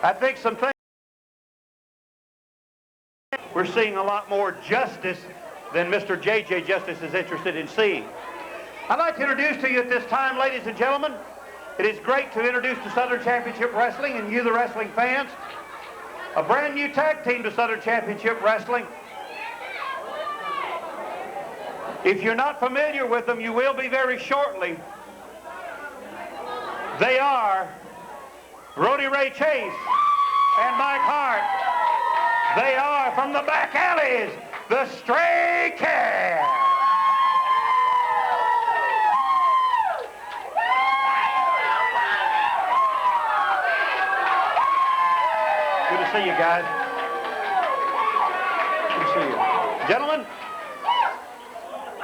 I think some things we're seeing a lot more justice than Mr. J.J. Justice is interested in seeing. I'd like to introduce to you at this time, ladies and gentlemen, it is great to introduce to Southern Championship Wrestling and you, the wrestling fans, a brand new tag team to Southern Championship Wrestling. If you're not familiar with them, you will be very shortly. They are Brody Ray Chase and Mike Hart. They are from the back alleys, the Stray Cats. Good to see you guys. Good to see you. Gentlemen,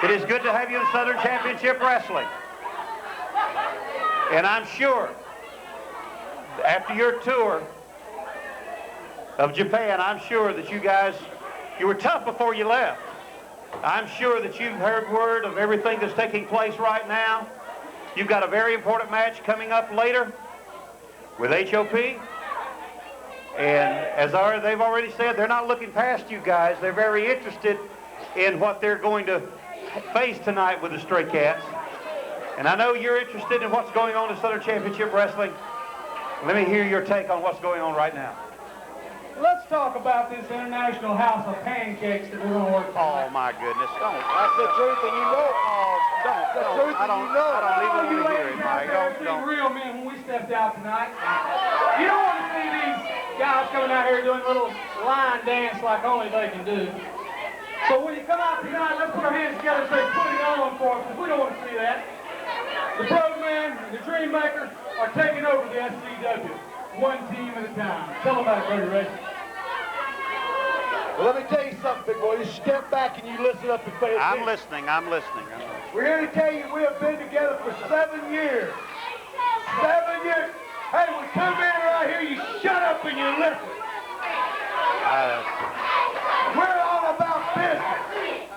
it is good to have you in Southern Championship Wrestling. And I'm sure, after your tour of Japan, I'm sure that you were tough before you left. I'm sure that you've heard word of everything that's taking place right now. You've got a very important match coming up later with HOP. And as they've already said, they're not looking past you guys. They're very interested in what they're going to face tonight with the Stray Cats. And I know you're interested in what's going on in Southern Championship Wrestling. Let me hear your take on what's going on right now. Let's talk about this International House of Pancakes that we're going to work on. Oh, my goodness. Don't. That's the truth, and you know. Don't. The truth, I don't even want to hear it, Mike. Don't. Real men when we stepped out tonight. You don't want to see these guys coming out here doing a little line dance like only they can do. So when you come out tonight, let's put our hands together and say, put it on for us, because we don't want to see that. The Pro-Man and the Dream Maker are taking over the SCW, one team at a time. Tell them about it, Brody Ray. Well, let me tell you something, big boy. You step back and you listen up and pay attention. I'm listening. We're here to tell you we have been together for 7 years. 7 years. Hey, when two men are out here, you shut up and you listen. We're all about business.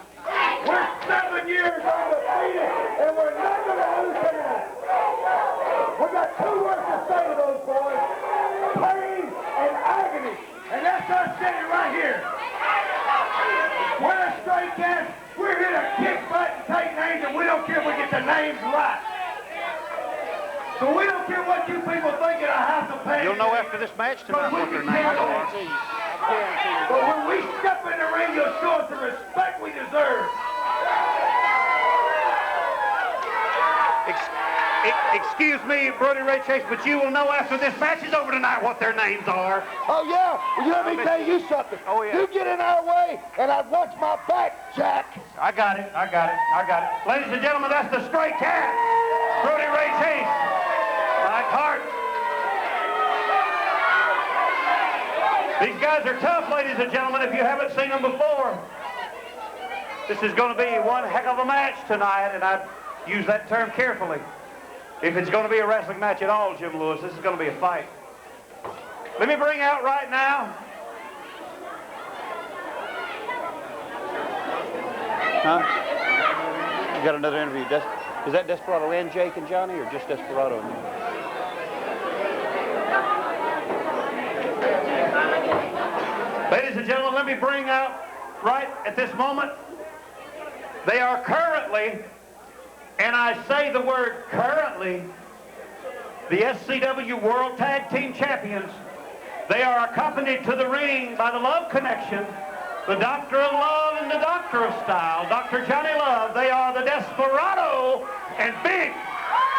We're 7 years undefeated, and we're not going to lose tonight. We got two words to say to those boys: pain and agony. And that's us sitting right here. We're the Stray Cats. We're here to kick butt and take names, and we don't care if we get the names right. So we don't care what you people think of the House of Pain. You'll know after this match tonight what their names are. But when we step in the ring, you'll show us the respect we deserve. Excuse me, Brody Ray Chase, but you will know after this match is over tonight what their names are. Oh, yeah? Well, let me tell you something. Oh, yeah. You get in our way, and I'd watch my back, Jack. I got it. Ladies and gentlemen, that's the Stray Cat. Brody Ray Chase. Mike Hart. These guys are tough, ladies and gentlemen, if you haven't seen them before. This is going to be one heck of a match tonight, and I use that term carefully. If it's going to be a wrestling match at all, Jim Lewis, this is going to be a fight. Let me bring out right now. Huh? You got another interview. Is that Desperado and Jake and Johnny, or just Desperado and you? Ladies and gentlemen, let me bring out right at this moment. They are currently, and I say the word currently, the SCW World Tag Team Champions. They are accompanied to the ring by the Love Connection, the Doctor of Love and the Doctor of Style, Dr. Johnny Love. They are the Desperado and Big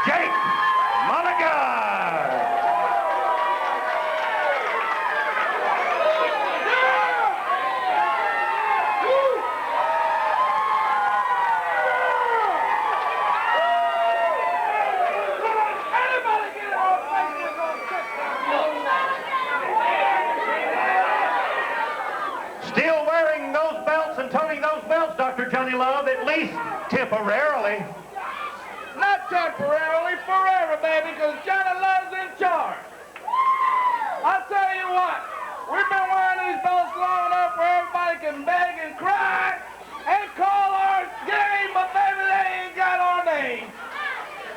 Jake Mulligan. Still wearing those belts and toting those belts, Dr. Johnny Love, at least temporarily. Not temporarily, forever, baby, because Johnny Love's in charge. I'll tell you what, we've been wearing these belts long enough where everybody can beg and cry and call our game, but baby, they ain't got our name.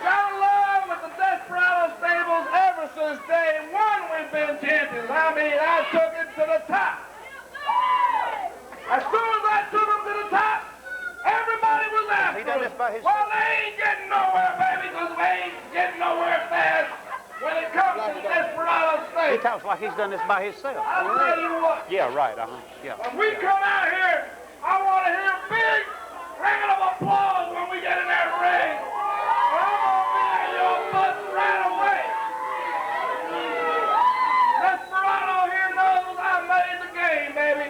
Johnny Love with the Desperado stables ever since day one we've been the champions. I mean, I took it to the top. As soon as I took them to the top, everybody was after He done this by his Well, they ain't getting nowhere, baby, because they ain't getting nowhere fast when it comes to the Desperado He State. talks like he's done this by himself. I'll tell you what. Yeah, right, yeah. When we come out here, I want to hear a big round of applause when we get in that ring. Or I'm going to be at your butts right away. Desperado here knows I made the game, baby.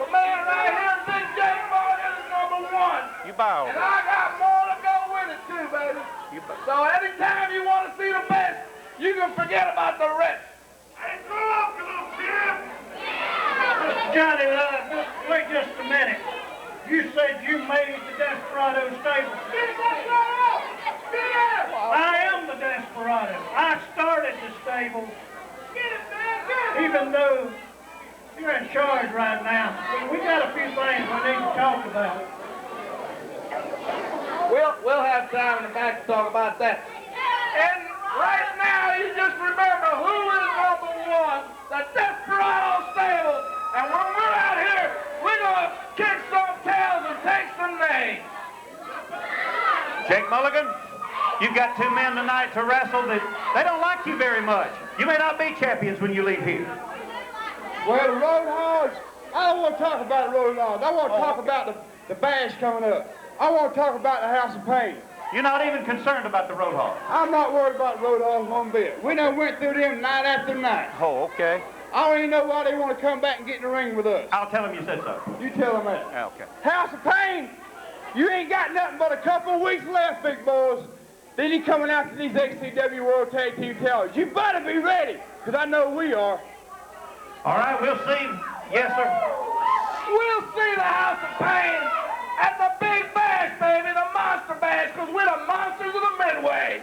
The man right here, Big J Morgan, is #1. You bow. And I got more to go with it too, baby. So anytime you want to see the best, you can forget about the rest. Hey, grow up, you little kid. Johnny, wait just a minute. You said you made the Desperado stable. Get Desperado! Get it! I am the Desperado. I started the stable, Get it, man! Get it! even though you're in charge right now. We got a few things we need to talk about. We'll have time in the back to talk about that. And right now, you just remember who is #1, the Desperado stable. And when we're out here, we're going to kick some tails and take some names. Jake Mulligan, you've got two men tonight to wrestle that they don't like you very much. You may not be champions when you leave here. Well, the Road Hogs, I don't want to talk about the Road Hogs. I want to talk about the bash coming up. I want to talk about the House of Pain. You're not even concerned about the Road Hog. I'm not worried about the Road Hogs one bit. We done went through them night after night. Oh, okay. I don't even know why they want to come back and get in the ring with us. I'll tell them you said so. You tell them that. Okay. House of Pain, you ain't got nothing but a couple of weeks left, big boys. Then you coming after these XCW World Tag Team titles. You better be ready, because I know we are. All right, we'll see. Yes, sir. We'll see the House of Pain at the Big Bash, baby, the Monster Bash, because we're the monsters of the Midway.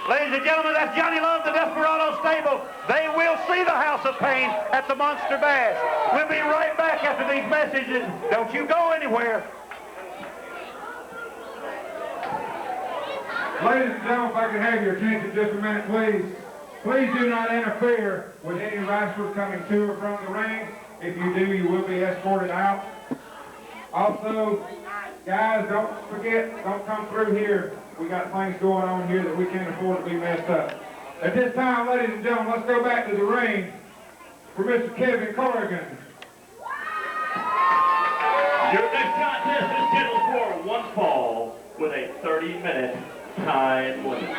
Ladies and gentlemen, that's Johnny Love, the Desperado stable. They will see the House of Pain at the Monster Bash. We'll be right back after these messages. Don't you go anywhere. Ladies and gentlemen, if I could have your attention just a minute, please. Please do not interfere with any wrestlers coming to or from the ring. If you do, you will be escorted out. Also, guys, don't forget, don't come through here. We got things going on here that we can't afford to be messed up. At this time, ladies and gentlemen, let's go back to the ring for Mr. Kevin Corrigan. Your next contest is scheduled for one fall with a 30-minute time limit.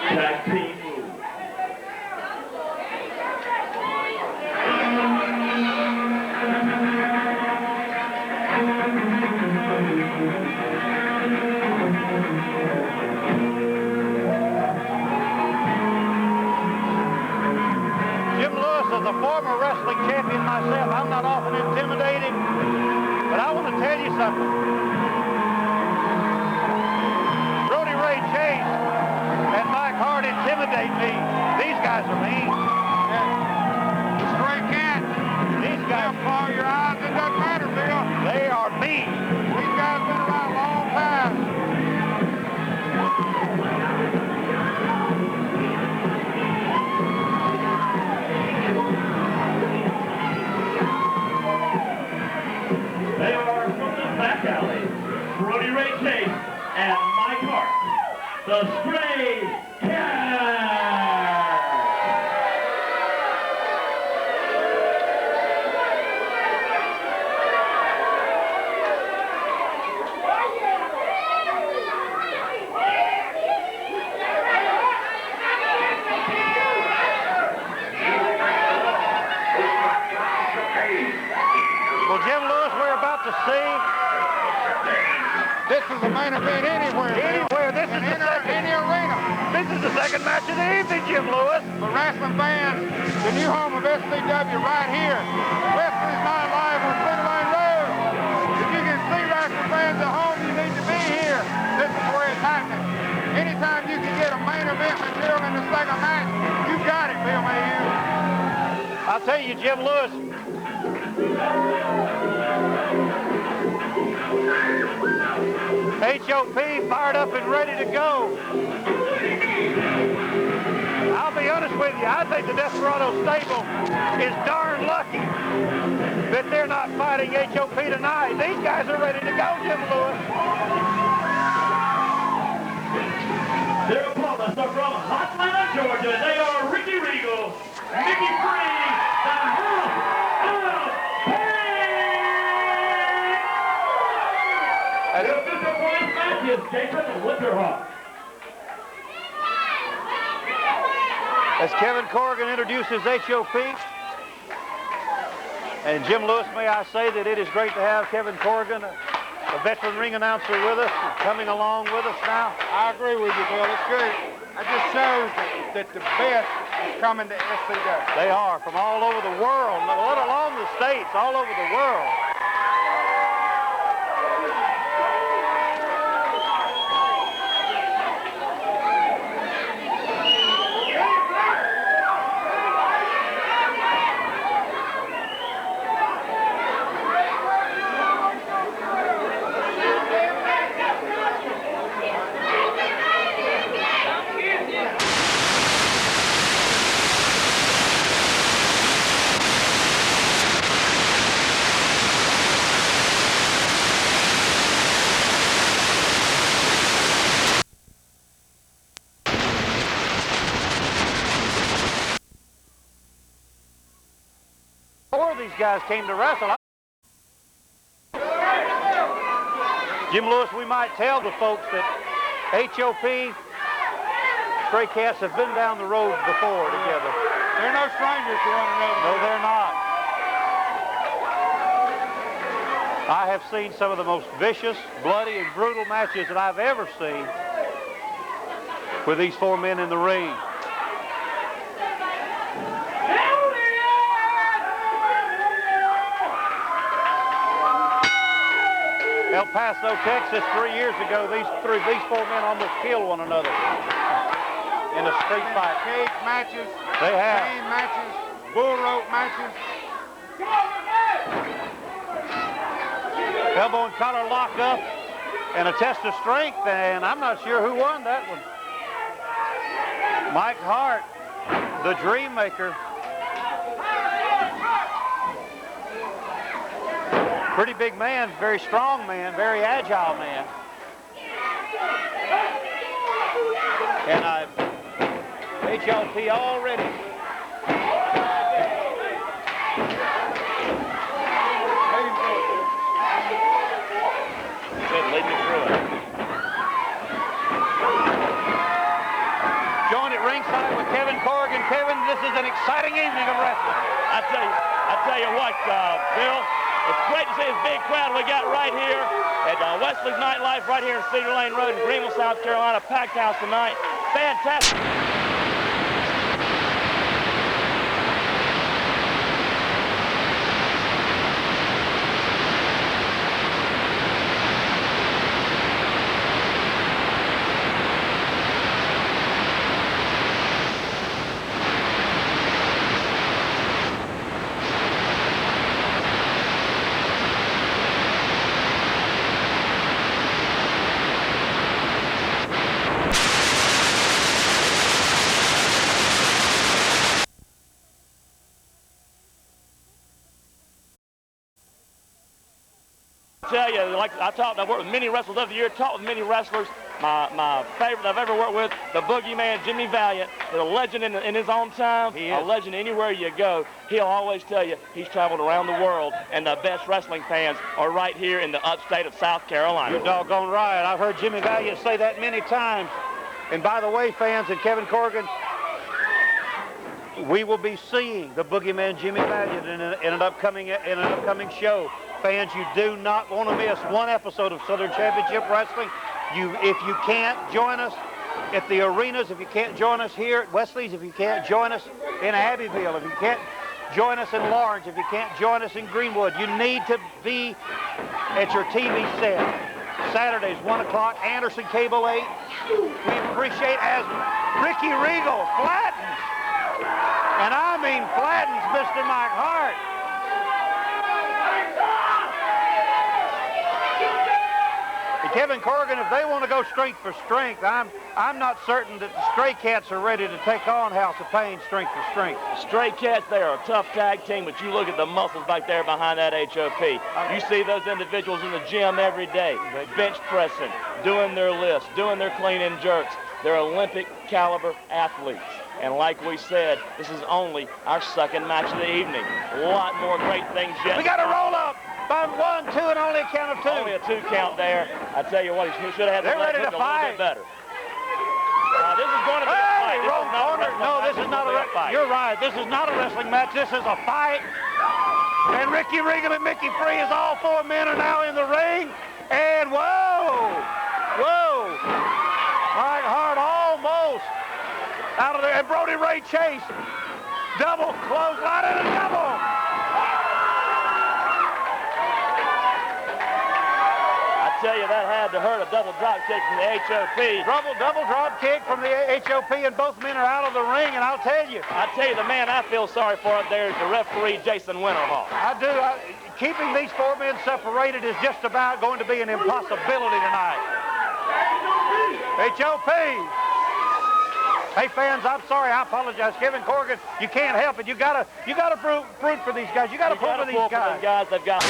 Tag team move. Jim Lewis is a former wrestling champion myself. I'm not often intimidated, but I want to tell you something. Brody Ray Chase and Mike Hart intimidate me. These guys are mean. The stray cat. These guys, Call your eyes, it doesn't matter, Bill. they are mean. These guys been around a long time. They are from the back alley, Brody Ray Chase and Mike Hart, the Stray Cat. Well, Jim Lewis, we're about to see This is the main event anywhere, Bill. anywhere. This is the second. Any arena. This is the second match of the evening, Jim Lewis. For wrestling fans, the new home of SCW right here. Wesley's Night Live on City Lane Road. If you can see wrestling fans at home, you need to be here. This is where it's happening. Anytime you can get a main event material in the second match, you got it, Bill Mayhew. I'll tell you, Jim Lewis. HOP fired up and ready to go. with you. I think the Desperado stable is darn lucky that they're not fighting HOP tonight. These guys are ready to go, Jim Lewis. Their opponents are from Atlanta, Georgia. They are Rikki Regal, Mickey Free, the House of Pain. And the official point match is Jason Winterhawk. As Kevin Corrigan introduces HOP, and Jim Lewis, may I say that it is great to have Kevin Corrigan, a veteran ring announcer, with us, coming along with us now. I agree with you, Bill. It's great. That just shows that the best is coming to SCW. They are from all over the world, let alone the states, all over the world. These guys came to wrestle. Jim Lewis, we might tell the folks that HOP, Stray Cats have been down the road before together. They're no strangers to one another. No, they're not. I have seen some of the most vicious, bloody, and brutal matches that I've ever seen with these four men in the ring. El Paso, Texas, 3 years ago, these four men almost killed one another in a street fight. Cage matches, They have. chain matches, bull rope matches. Elbow and collar lock up and a test of strength, and I'm not sure who won that one. Mike Hart, the Dream Maker. Pretty big man, very strong man, very agile man. And HOP already. Good, lead me through it. Joined at ringside with Kevin Corrigan. Kevin, this is an exciting evening of wrestling. I tell you what, Bill. It's great to see this big crowd we got right here at Wesley's Nightlife right here in Cedar Lane Road in Greenville, South Carolina. Packed house tonight. Fantastic. Tell you, like I've worked with many wrestlers over the years, taught with many wrestlers. My favorite I've ever worked with, the Boogeyman, Jimmy Valiant, is a legend in his own time, He is. a legend anywhere you go. He'll always tell you he's traveled around the world, and the best wrestling fans are right here in the upstate of South Carolina. You're doggone right. I've heard Jimmy Valiant say that many times. And by the way, fans, and Kevin Corrigan, we will be seeing the Boogeyman Jimmy Valiant in an upcoming show. Fans, you do not want to miss one episode of Southern Championship Wrestling. If you can't join us at the arenas, if you can't join us here at Wesley's, if you can't join us in Abbeville, if you can't join us in Lawrence, if you can't join us in Greenwood, you need to be at your TV set. Saturdays, 1 o'clock, Anderson Cable 8. We appreciate as Rikki Regal flattens, and I mean flattens Mr. Mike Hart. Kevin Corrigan, if they want to go strength for strength, I'm not certain that the Stray Cats are ready to take on House of Pain strength for strength. Stray Cats, they are a tough tag team, but you look at the muscles back there behind that HOP. You see those individuals in the gym every day, bench pressing, doing their lifts, doing their clean and jerks. They're Olympic caliber athletes. And like we said, this is only our second match of the evening. A lot more great things yet. We got to roll up. By 1, 2, and only a count of 2. Only a 2 count there. I tell you what, he should have had the leg hook a little bit better. This is going to be a fight. Wrong corner. No, this is not a fight. You're right. This is not a wrestling match. This is a fight. And Rikki, Regal, and Mickey Free, as all 4 men are now in the ring. And whoa, Mike Hart almost out of there. And Brody Ray Chase, double clothesline and a double. Tell you that had to hurt. A double drop kick from the HOP. Double drop kick from the HOP, and both men are out of the ring. And I'll tell you, the man I feel sorry for up there is the referee, Jason Winterhall. I do. Keeping these 4 men separated is just about going to be an impossibility tonight. HOP. Hey fans, I'm sorry. I apologize. Kevin Corrigan, you can't help it. You gotta root for these guys. You gotta pull for these guys. They've got.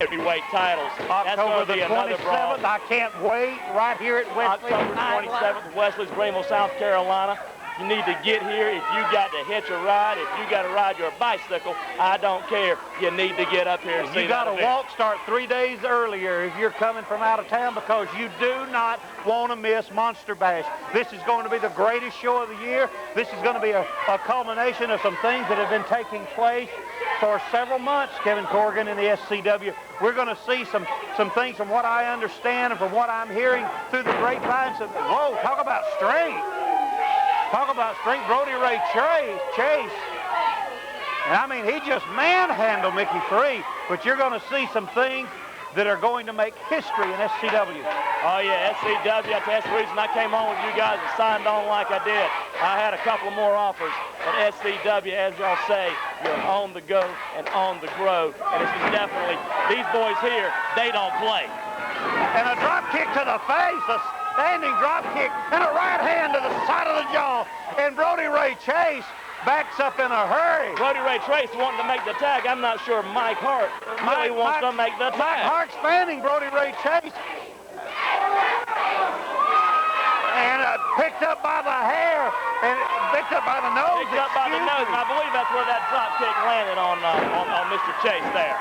Heavyweight titles. October the 27th. I can't wait. Right here at Wesley. October 27th, Wesley's, Greenville, South Carolina. You need to get here. If you got to hitch a ride, if you got to ride your bicycle, I don't care. You need to get up here and see that. You got to walk, start 3 days earlier if you're coming from out of town, because you do not want to miss Monster Bash. This is going to be the greatest show of the year. This is going to be a culmination of some things that have been taking place for several months, Kevin Corrigan, in the SCW. We're going to see some things from what I understand and from what I'm hearing through the grapevines. Whoa, talk about strength. Talk about strength. Brody Ray Chase. And I mean, he just manhandled Mickey Free. But you're going to see some things that are going to make history in SCW. Oh, yeah, SCW. That's the reason I came on with you guys and signed on like I did. I had a couple more offers. But SCW, as y'all say, you're on the go and on the grow. And this is definitely, these boys here, they don't play. And a drop kick to the face, a standing drop kick, and a right hand to the side of the jaw. And Brody Ray Chase backs up in a hurry. Brody Ray Chase wanting to make the tag. I'm not sure Mike Hart really wants to make the tag. Mike Hart's fanning Brody Ray Chase. And picked up by the hair and picked up by the nose. Picked up by the nose, and I believe that's where that drop kick landed on Mr. Chase there.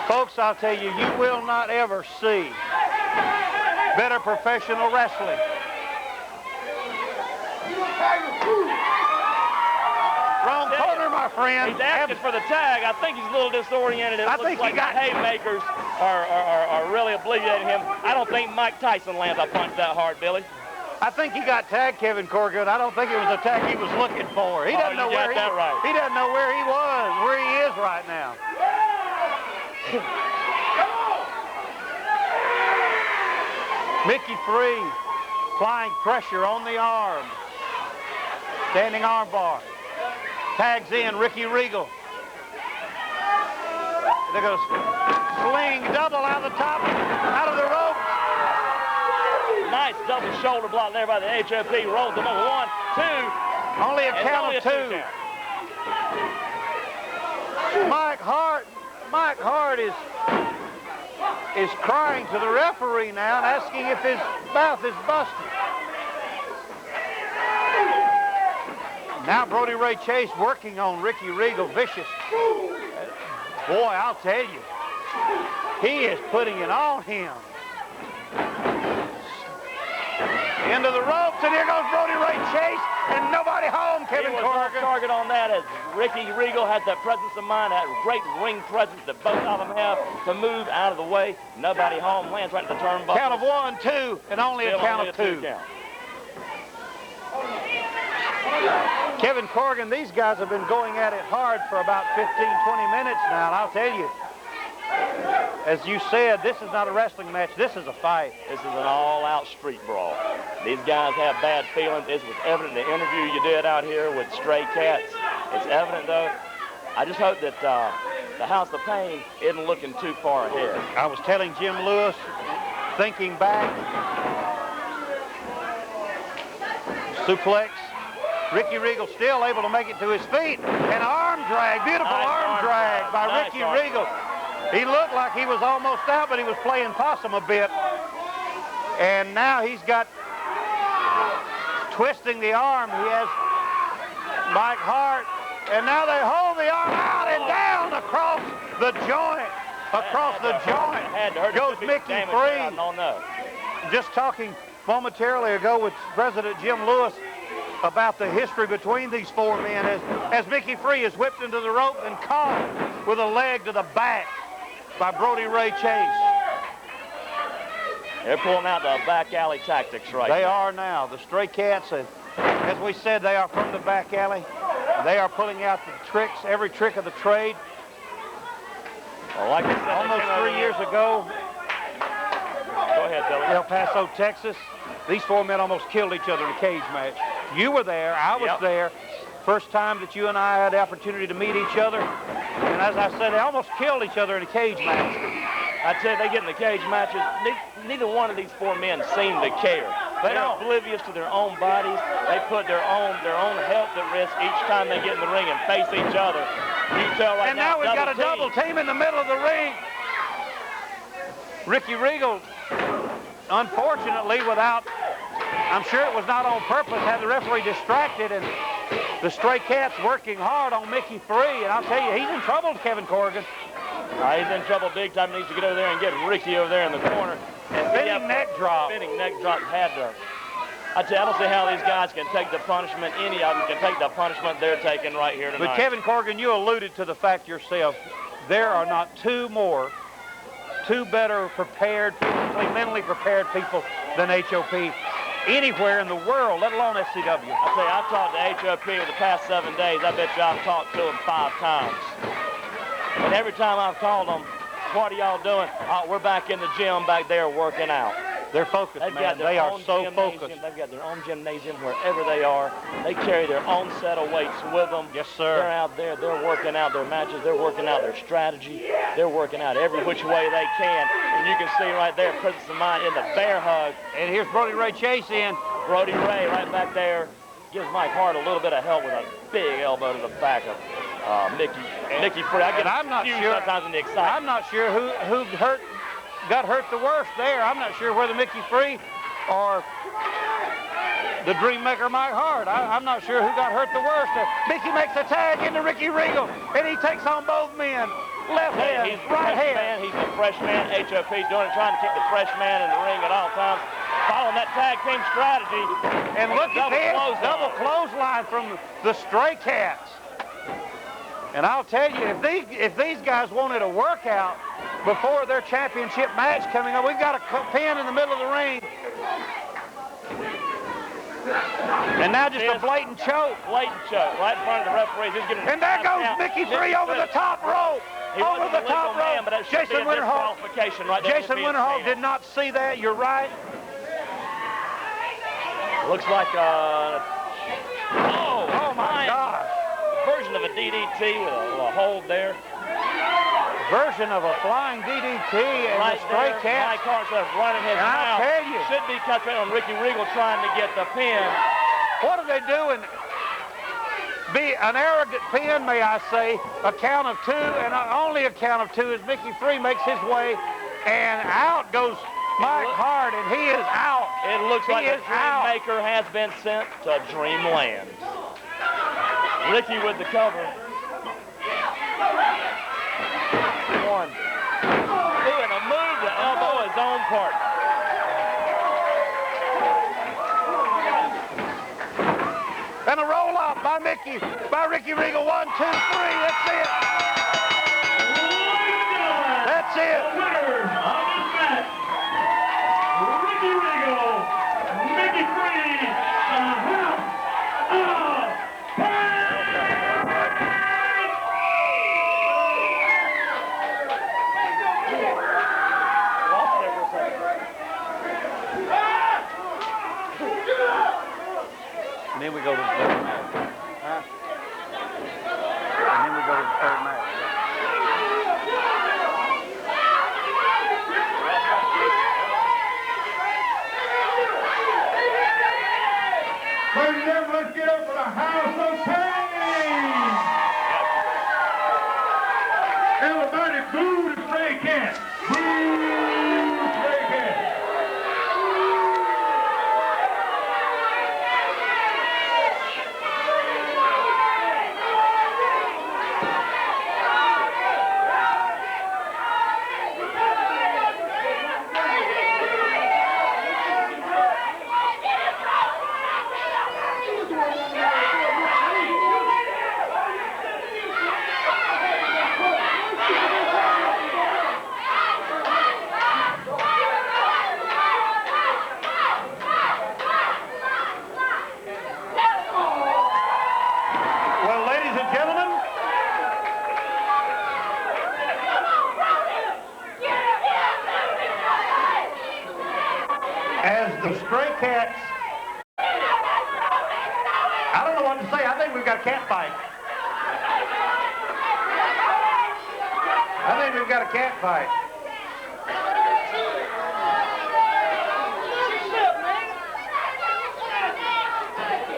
Folks, I'll tell you, you will not ever see better professional wrestling. Wrong corner, my friend. He's asking for the tag. I think he's a little disoriented. It looks like the haymakers are really obliterating him. I don't think Mike Tyson lands a punch that hard, Billy. I think he got tagged, Kevin Corrigan. I don't think it was a tag he was looking for. He doesn't know where he doesn't know where he was, where he is right now. Mickey Free applying pressure on the arm. Standing arm bar. Tags in Rikki Regal. They're going to sling double out of the top, out of the rope. Nice double shoulder block there by the HOP. Rolls them over 1, 2. Only a count of 2. Mike Hart is crying to the referee now and asking if his mouth is busted. Now Brody Ray Chase working on Rikki Regal, vicious. Boy, I'll tell you, he is putting it on him. Into the rope. and here goes Brody Ray Chase, and nobody home, Kevin He was on Corrigan. target on that as Rikki Regal had that presence of mind, that great ring presence that both of them have to move out of the way. Nobody home, lands right to the turnbuckle. Count of 1, 2, and only a count of 2. Count. Kevin Corrigan, these guys have been going at it hard for about 15, 20 minutes now, and I'll tell you, as you said, this is not a wrestling match, this is a fight. This is an all-out street brawl. These guys have bad feelings. It was evident in the interview you did out here with Stray Cats. It's evident, though. I just hope that the House of Pain isn't looking too far ahead. I was telling Jim Lewis, thinking back, suplex, Rikki Regal still able to make it to his feet, and arm drag, beautiful Nice arm drag by Nice Rikki arm Regal. He looked like he was almost out, but he was playing possum a bit. And now he's got twisting the arm. He has Mike Hart, and now they hold the arm out and down across the joint. Across the joint goes Mickey Free. I don't know. Just talking momentarily ago with President Jim Lewis about the history between these four men as Mickey Free is whipped into the rope and caught with a leg to the back by Brody Ray Chase. They're pulling out the back alley tactics right They now. are now. The Stray Cats, as we said, they are from the back alley. They are pulling out the tricks, every trick of the trade. Well, like I said, Almost 3 years ago, Go ahead, Billy. El Paso, Texas, these four men almost killed each other in a cage match. You were there, I was Yep. there. First time that you and I had the opportunity to meet each other. And as I said, they almost killed each other in a cage match. I tell you, they get in the cage matches. Neither one of these four men seem to care. They're oblivious to their own bodies. They put their own health at risk each time they get in the ring and face each other. You can tell right And now we've got a double team in the middle of the ring. Rikki Regal, unfortunately, I'm sure it was not on purpose, had the referee distracted, and the Stray Cats working hard on Mickey Free. And I'll tell you, he's in trouble, Kevin Corrigan. He's in trouble big time. Needs to get over there and get Rikki over there in the corner. And Spinning neck drop. Spinning neck drop had to. I tell you, I don't see how these guys can take the punishment. Any of them can take the punishment they're taking right here tonight. But Kevin Corrigan, you alluded to the fact yourself, there are not two better prepared, physically, mentally prepared people than HOP anywhere in the world, let alone SCW. I tell you, I've talked to HOP over the past 7 days. I bet you I've talked to them 5 times. And every time I've called them, what are y'all doing? Oh, we're back in the gym back there working out. They're focused, man. They are so focused. They've got their own gymnasium wherever they are. They carry their own set of weights with them. Yes, sir. They're out there. They're working out their matches. They're working out their strategy. They're working out every which way they can. And you can see right there, presence of mind in the bear hug. And here's Brody Ray Chase in. Brody Ray right back there gives Mike Hart a little bit of help with a big elbow to the back of Mickey Free. I get confused sometimes in the excitement. I'm not sure who got hurt the worst there. I'm not sure whether Mickey Free or the Dream Maker Mike Hart. I'm not sure who got hurt the worst. Mickey makes a tag into Rikki Regal, and he takes on both men. Left hand, He's right the hand. He's the fresh man. HOP doing it, trying to keep the fresh man in the ring at all times. Following that tag team strategy. And look at this, double close. clothesline from the Stray Cats. And I'll tell you, if these guys wanted a workout before their championship match coming up, we've got a pin in the middle of the ring. And now just a blatant choke. Blatant choke right in front of the referees. And there goes Mickey Free over the top rope. Over the top rope. But Jason Winterhall. Right there. Jason Winterhall did not see that. You're right. Looks like oh my God. Version of a DDT with a hold there. Version of a flying DDT and Right the Stray there, Cats. Mike Hart sort of running his And I'll mouth. tell you. Should be concentrating on Rikki Regal trying to get the pin. What are they doing? Be an arrogant pin, may I say, a count of 2, and only a count of 2 as Mickey Free makes his way, and out goes Mike Hart, and he is out. It looks like the Dream out. Maker has been sent to Dreamland. Rikki with the cover. 1. Doing a move to elbow his own partner. And a roll off by Rikki Regal. 1, 2, 3. That's it. That's it. The winner of this match, Rikki Regal, Mickey Free, the House of Pain. And then we go to the third match. Huh? And then we go to the third match. Ladies and gentlemen, let's get up for the House of Pain! Everybody boo the Stray Cat! Boo the Stray Cat! Well, ladies and gentlemen, as the Stray Cats, I don't know what to say. I think we've got a cat fight. I think we've got a cat fight.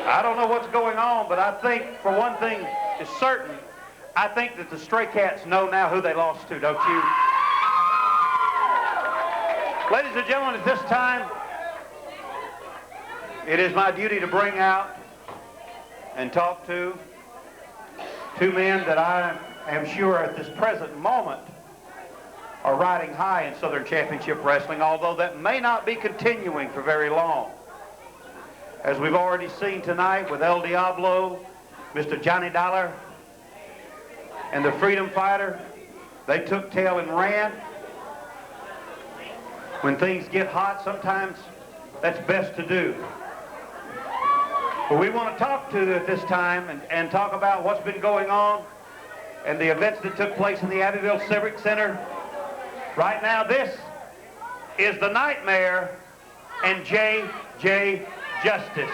I don't know what's going on, but I think, for one thing is certain, I think that the Stray Cats know now who they lost to, don't you? Ladies and gentlemen, at this time, it is my duty to bring out and talk to two men that I am sure at this present moment are riding high in Southern Championship Wrestling, although that may not be continuing for very long. As we've already seen tonight with El Diablo, Mr. Johnny Dollar, and the Freedom Fighter, they took tail and ran. When things get hot, sometimes that's best to do. But we want to talk to at this time and talk about what's been going on and the events that took place in the Abbeville Civic Center. Right now, this is the Nightmare and J.J. Justice.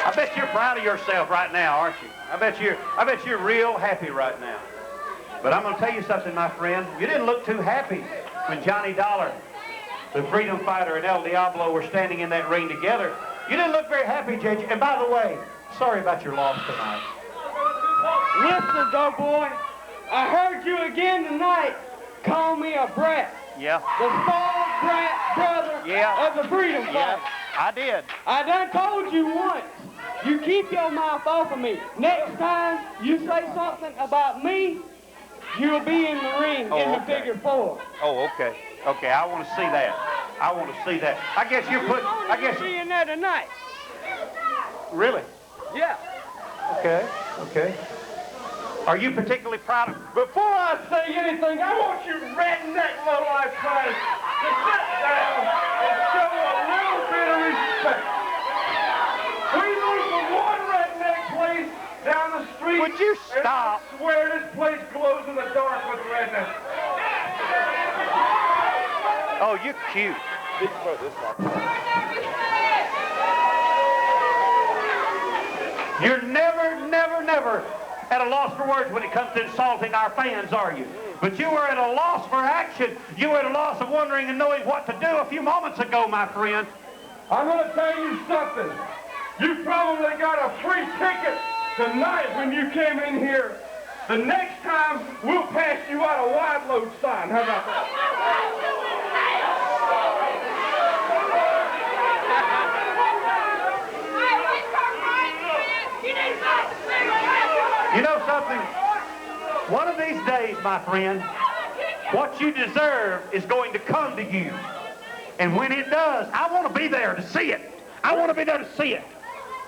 I bet you're proud of yourself right now, aren't you? I bet you're real happy right now. But I'm going to tell you something, my friend. You didn't look too happy when Johnny Dollar, the Freedom Fighter, and El Diablo were standing in that ring together. You didn't look very happy, JJ. And by the way, sorry about your loss tonight. Listen, Doughboy, I heard you again tonight call me a brat. Yeah. The spoiled brat brother of the Freedom Fighter. Yeah, I did. I done told you once. You keep your mouth off of me. Next time you say something about me, you'll be in the ring in the figure 4. Oh, okay. Okay, I want to see that. I want to see that. I guess you put. I guess. You'll be in there tonight. Really? Yeah. Okay. Okay. Are you particularly proud of? Before I say anything, I want you redneck low-life guys to sit down and show a little bit of respect. We move from one redneck place down the street. Would you stop? And I swear this place glows in the dark with rednecks. Oh, you're cute. You're never at a loss for words when it comes to insulting our fans, are you? But you were at a loss for action. You were at a loss of wondering and knowing what to do a few moments ago, my friend. I'm going to tell you something. You probably got a free ticket tonight when you came in here. The next time, we'll pass you out a wide load sign. How about that? my friend, what you deserve is going to come to you. And when it does, I want to be there to see it. I want to be there to see it.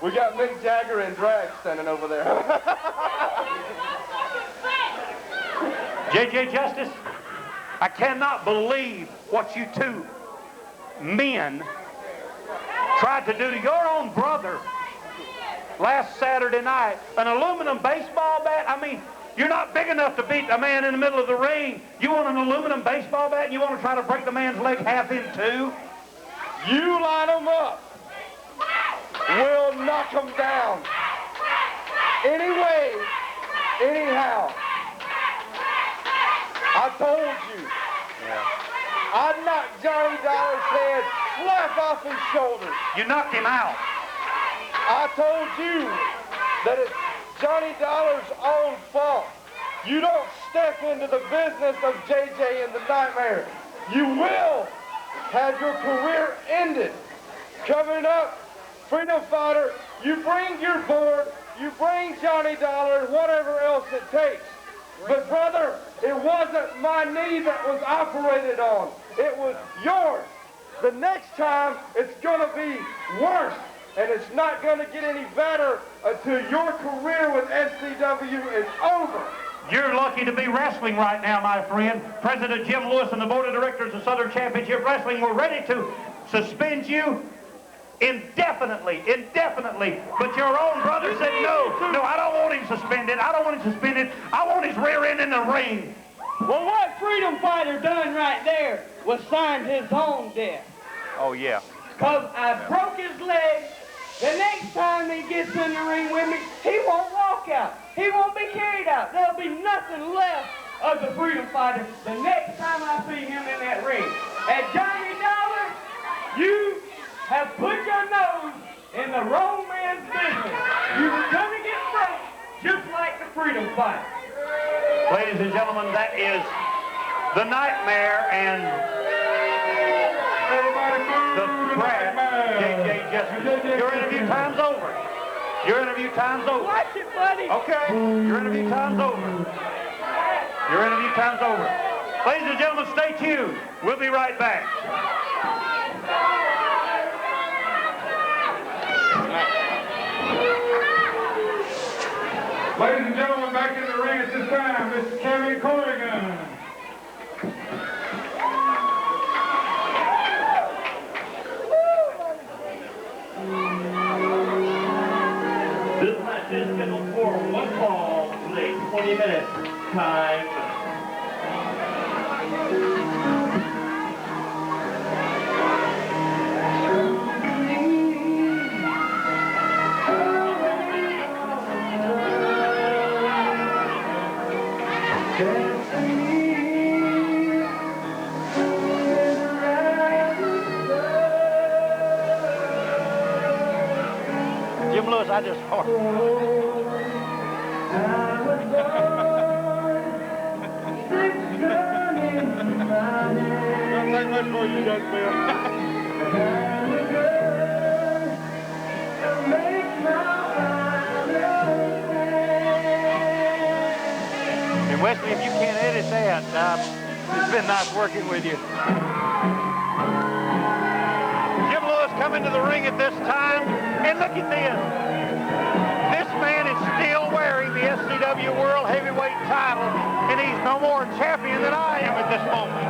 We got Mick Jagger in drag standing over there. J.J. Justice, I cannot believe what you two men tried to do to your own brother last Saturday night. An aluminum baseball bat? I mean, you're not big enough to beat a man in the middle of the ring. You want an aluminum baseball bat and you want to try to break the man's leg half in two? You line them up. We'll knock them down. Anyway, anyhow. I told you. I knocked Johnny Dollar's head slap off his shoulders. You knocked him out. I told you that it's Johnny Dollar's own fault. You don't step into the business of JJ and the Nightmare. You will have your career ended. Coming up, Freedom Fighter, you bring your board, you bring Johnny Dollar, and whatever else it takes. But brother, it wasn't my knee that was operated on. It was yours. The next time, it's going to be worse. And it's not going to get any better until your career with SCW is over. You're lucky to be wrestling right now, my friend. President Jim Lewis and the board of directors of Southern Championship Wrestling were ready to suspend you indefinitely. But your own brother said, no, I don't want him suspended. I want his rear end in the ring. Well, what Freedom Fighter done right there was signed his own death. Oh, yeah. Because I broke his leg. The next time he gets in the ring with me, he won't walk out. He won't be carried out. There'll be nothing left of the Freedom Fighter the next time I see him in that ring. And Johnny Dollar, you have put your nose in the wrong man's business. You're going to get broke just like the Freedom Fighter. Ladies and gentlemen, that is the Nightmare and the Brat, J.J. Justice. Your interview time's over. Your interview time's over. Watch it, buddy. Okay. Your interview time's over. Your interview time's over. Ladies and gentlemen, stay tuned. We'll be right back. Ladies and gentlemen, back in the ring at this time, Mr. Kevin Corrigan. This match is scheduled for one fall with a 20-minute time. Jim Lewis, I just heard. Don't take much for you, Judge Bill. And Wesley, if you can't edit that, it's been nice working with you. Jim Lewis coming to the ring at this time, and look at this. This man is still wearing the SCW World Heavyweight title, and he's no more champion than I am at this moment.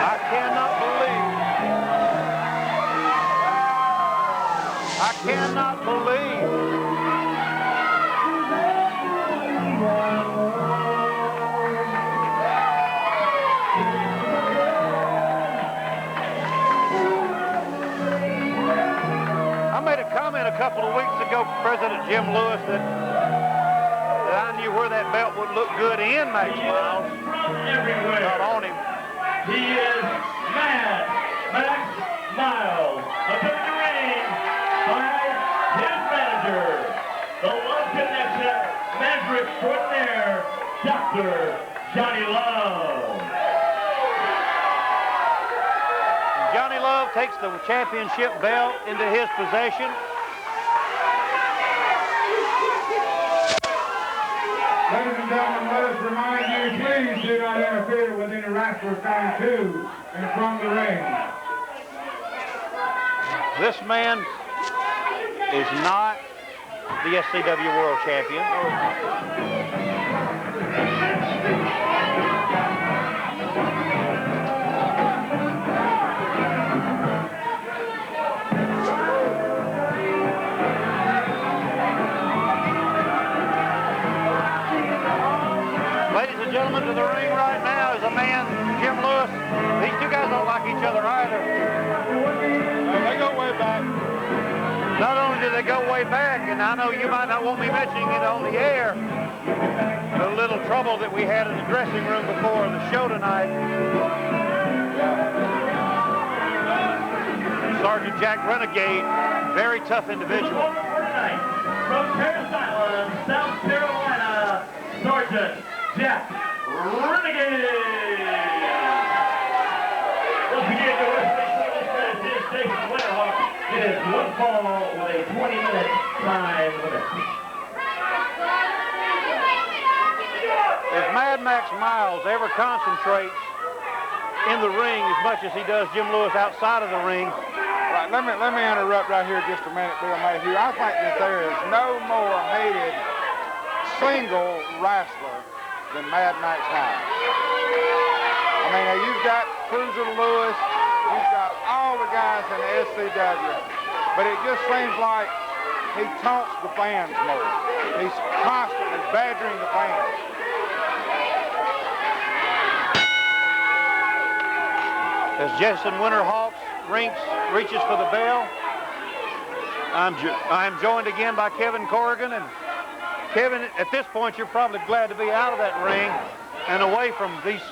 I cannot believe. I made a comment a couple of weeks ago, President Jim Lewis, that I knew where that belt would look good in Max Miles. From everywhere. Not on him. He is Max Miles. Appearing in the ring by his manager, the Love Connection manager extraordinaire, Dr. Johnny Love. Johnny Love takes the championship belt into his possession. Ladies and gentlemen, let us remind you, please do not interfere with any wrestlers coming to and from the ring. This man is not the SCW World Champion. Ladies and gentlemen, to the ring right now is a man, Jim Lewis. These two guys don't like each other either. They go way back. Not only do they go way back, and I know you might not want me mentioning it on the air, the little trouble that we had in the dressing room before the show tonight. Sergeant Jack Renegade, very tough individual. From Carolina, South Carolina, Sergeant Jack Renegade. Once again, the Wesley is Jason Winterhawk. It is one fall with a 20-minute time limit. If Mad Max Miles ever concentrates in the ring as much as he does Jim Lewis outside of the ring. Right, let me interrupt right here just a minute, Bill Mayhew. I think that there is no more hated single wrestler than Mad Max Miles. I mean, you've got Cruiser Lewis, you've got all the guys in the SCW, but it just seems like he taunts the fans more. He's constantly badgering the fans. As Jason Winterhawk reaches for the bell, I'm joined again by Kevin Corrigan. And Kevin, at this point, you're probably glad to be out of that ring and away from these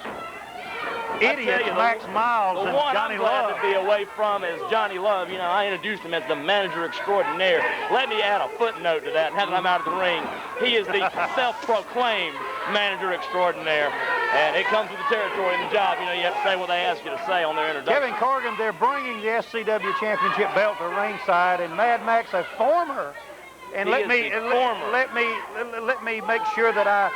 idiots, Max Miles and Johnny Love. The one I'm glad to be away from is Johnny Love. You know, I introduced him as the manager extraordinaire. Let me add a footnote to that. Now that I'm out of the ring, he is the self-proclaimed manager extraordinaire. And it comes with the territory and the job. You know, you have to say what they ask you to say on their introduction. Kevin Corrigan, they're bringing the SCW Championship belt to ringside, and Mad Max, a former. And let me make sure that I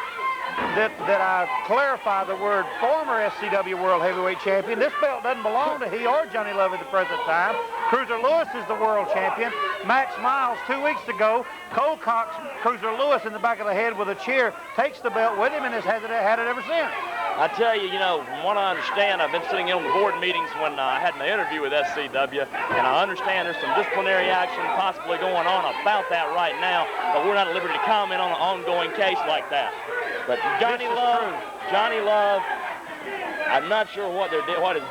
clarify the word former SCW World Heavyweight Champion. This belt doesn't belong to he or Johnny Love at the present time. Cruiser Lewis is the world champion. Max Miles, 2 weeks ago, Cole Cox, Cruiser Lewis in the back of the head with a chair, takes the belt with him and has had it ever since. I tell you, you know, from what I understand, I've been sitting in on the board meetings when I had my interview with SCW, and I understand there's some disciplinary action possibly going on about that right now, but we're not at liberty to comment on an ongoing case like that. But Johnny Love, I'm not sure what his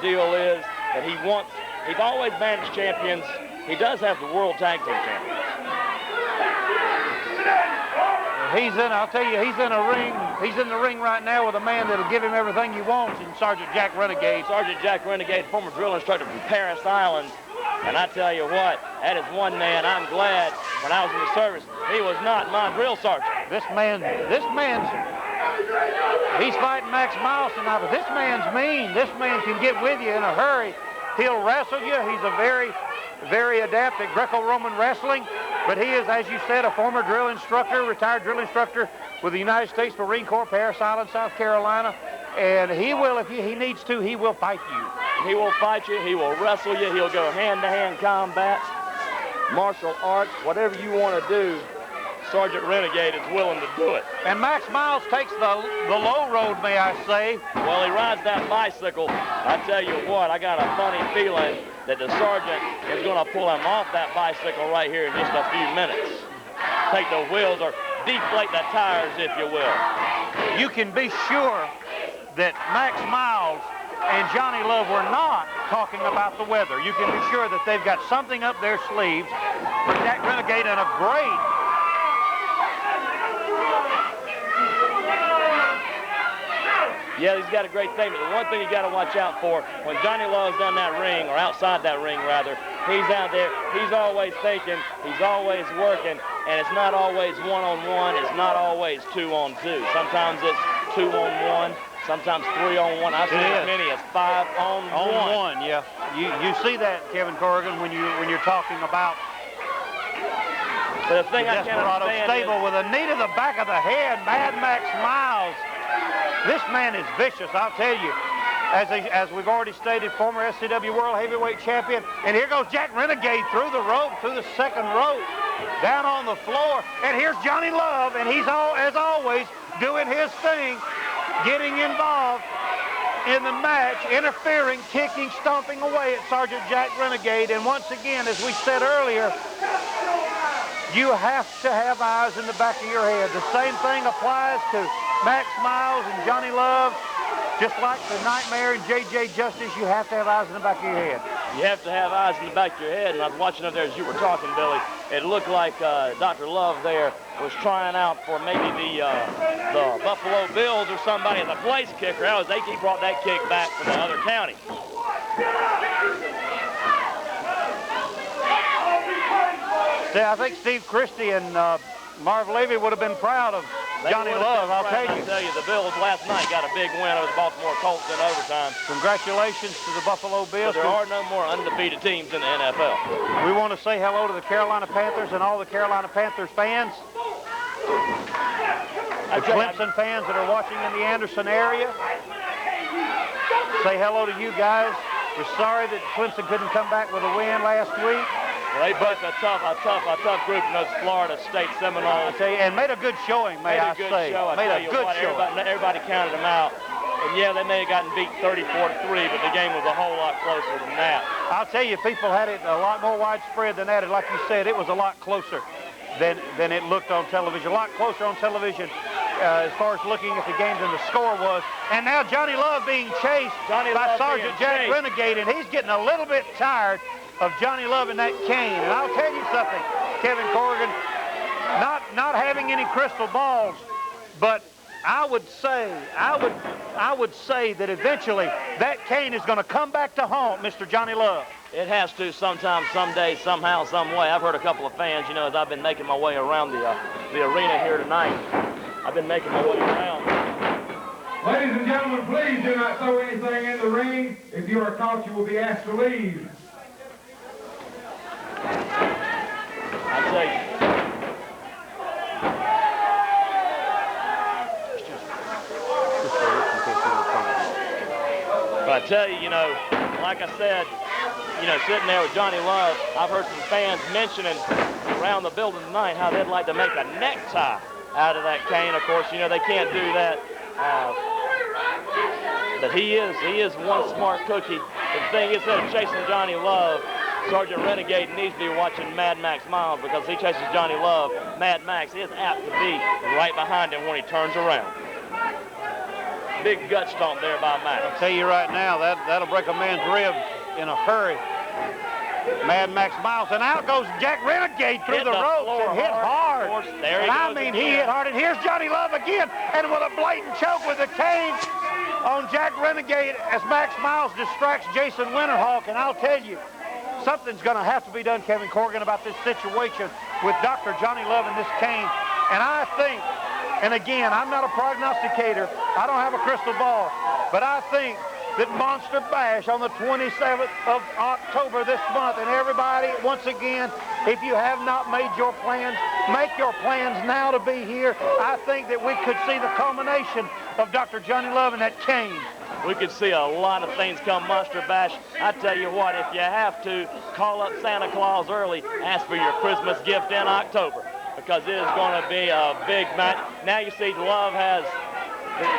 deal is, but he's always managed champions. He does have the World Tag Team Champions. I'll tell you, he's in the ring right now with a man that'll give him everything he wants, in Sergeant Jack Renegade. Sergeant Jack Renegade, former drill instructor from Paris Island. And I tell you what, that is one man I'm glad when I was in the service, he was not my drill sergeant. He's fighting Max Miles tonight, but this man's mean. This man can get with you in a hurry. He'll wrestle you. He's a very, very adept at Greco-Roman wrestling, but he is, as you said, a former drill instructor, retired drill instructor with the United States Marine Corps, Paris Island, South Carolina, and he will, if he needs to, he will fight you. He will fight you. He will wrestle you. He'll go hand-to-hand combat, martial arts, whatever you want to do. Sergeant Renegade is willing to do it. And Max Miles takes the low road, may I say. Well, he rides that bicycle. I tell you what, I got a funny feeling that the sergeant is going to pull him off that bicycle right here in just a few minutes. Take the wheels or deflate the tires, if you will. You can be sure that Max Miles and Johnny Love were not talking about the weather. You can be sure that they've got something up their sleeves for Jack Renegade and a great Yeah, he's got a great thing, but the one thing you got to watch out for, when Johnny Love's on that ring, or outside that ring rather, he's out there, he's always thinking, he's always working, and it's not always one-on-one. It's not always two-on-two. Sometimes it's two-on-one. Sometimes three-on-one. I've seen as many as five-on-one. On one, yeah. You see that, Kevin Corrigan, when you're talking about the thing I can't Desperado understand stable with a knee to the back of the head. Mad Max Miles. This man is vicious, I'll tell you. As we've already stated, former SCW World Heavyweight Champion. And here goes Jack Renegade through the rope, through the second rope, down on the floor. And here's Johnny Love, and he's, as always, doing his thing, getting involved in the match, interfering, kicking, stomping away at Sergeant Jack Renegade. And once again, as we said earlier, you have to have eyes in the back of your head. The same thing applies to Max Miles and Johnny Love. Just like the Nightmare and J.J. Justice, you have to have eyes in the back of your head. You have to have eyes in the back of your head, and I was watching up there as you were talking, Billy. It looked like Dr. Love there was trying out for maybe the Buffalo Bills or somebody as a place kicker. That was he brought that kick back from the other county. Yeah, I think Steve Christie and Marv Levy would have been proud of Johnny Love, I'll tell you. The Bills last night got a big win over the Baltimore Colts in overtime. Congratulations to the Buffalo Bills. So there are no more undefeated teams in the NFL. We want to say hello to the Carolina Panthers and all the Carolina Panthers fans. The Clemson fans that are watching in the Anderson area. Say hello to you guys. We're sorry that Clemson couldn't come back with a win last week. Well, they put a tough group in those Florida State Seminoles. And made a good showing, may I say. Made a good showing. Everybody counted them out. And yeah, they may have gotten beat 34-3, but the game was a whole lot closer than that. I'll tell you, people had it a lot more widespread than that. And like you said, it was a lot closer than it looked on television. A lot closer on television as far as looking at the game than the score was. And now Johnny Love being chased by Sergeant Jack Renegade, and he's getting a little bit tired of Johnny Love and that cane. And I'll tell you something, Kevin Corrigan, not having any crystal balls, but I would say that eventually that cane is going to come back to haunt Mr. Johnny Love. It has to sometime, someday, somehow, some way. I've heard a couple of fans, as I've been making my way around the arena here tonight. I've been making my way around. Ladies and gentlemen, please do not throw anything in the ring. If you are caught, you will be asked to leave. I tell you. But I tell you, like I said, sitting there with Johnny Love, I've heard some fans mentioning around the building tonight how they'd like to make a necktie out of that cane. Of course, they can't do that. But he is one smart cookie. The thing is that chasing Johnny Love, Sergeant Renegade needs to be watching Mad Max Miles, because he chases Johnny Love. Mad Max is apt to be right behind him when he turns around. Big gut stomp there by Max. I'll tell you right now, that'll break a man's rib in a hurry. Mad Max Miles, and out goes Jack Renegade through the ropes and hit hard. There he goes again. He hit hard, and here's Johnny Love again, and with a blatant choke with the cane on Jack Renegade as Max Miles distracts Jason Winterhawk. And I'll tell you, something's going to have to be done, Kevin Corrigan, about this situation with Dr. Johnny Love and this cane. And I think, and again, I'm not a prognosticator, I don't have a crystal ball, but I think that Monster Bash on the 27th of October this month, and everybody, once again, if you have not made your plans, make your plans now to be here. I think that we could see the culmination of Dr. Johnny Love and that cane. We could see a lot of things come Monster Bash. I tell you what, if you have to, call up Santa Claus early, ask for your Christmas gift in October, because it is going to be a big match. Now you see Love has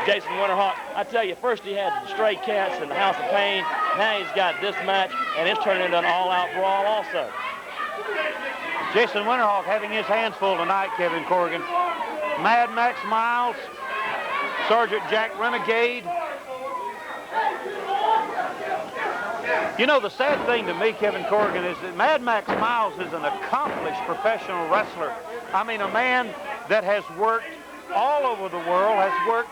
Jason Winterhawk. I tell you, first he had the Stray Cats and the House of Pain. Now he's got this match, and it's turning into an all-out brawl also. Jason Winterhawk having his hands full tonight, Kevin Corrigan. Mad Max Miles, Sergeant Jack Renegade. The sad thing to me, Kevin Corrigan, is that Mad Max Miles is an accomplished professional wrestler. I mean, a man that has worked all over the world, has worked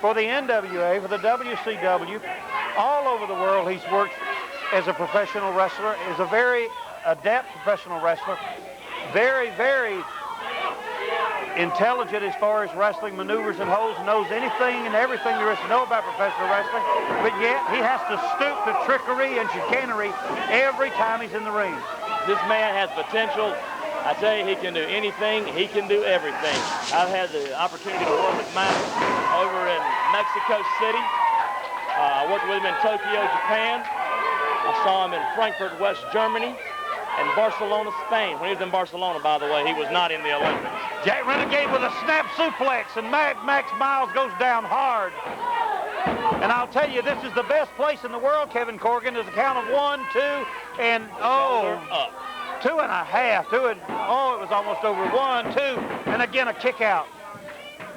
for the NWA, for the WCW, all over the world. He's worked as a professional wrestler, is a very adept professional wrestler, very, very intelligent as far as wrestling maneuvers and holds, knows anything and everything there is to know about professional wrestling, but yet he has to stoop to trickery and chicanery every time he's in the ring. This man has potential. I tell you, he can do anything. He can do everything. I've had the opportunity to work with Max over in Mexico City. I worked with him in Tokyo, Japan. I saw him in Frankfurt, West Germany, and Barcelona, Spain. When he was in Barcelona, by the way, he was not in the Olympics. Jack Renegade with a snap suplex, and Max Miles goes down hard. And I'll tell you, this is the best place in the world, Kevin Corrigan. There's a count of 1, 2, and Up. 2.5. It was almost over. 1, 2, and again a kick out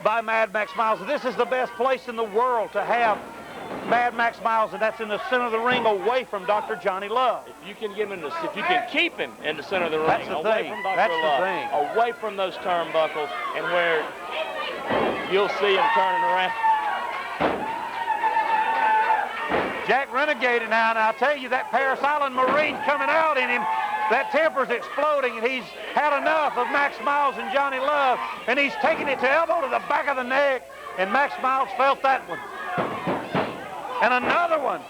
by Mad Max Miles. This is the best place in the world to have Mad Max Miles, and that's in the center of the ring, away from Dr. Johnny Love. If you can if you can keep him in the center of the ring, That's the away thing. from Dr. That's Love, the thing. away from those turnbuckles, and where you'll see him turning around. Jack Renegade now, and I'll tell you, that Paris Island Marine coming out in him, that temper's exploding, and he's had enough of Max Miles and Johnny Love, and he's taking it to elbow to the back of the neck, and Max Miles felt that one. And another one.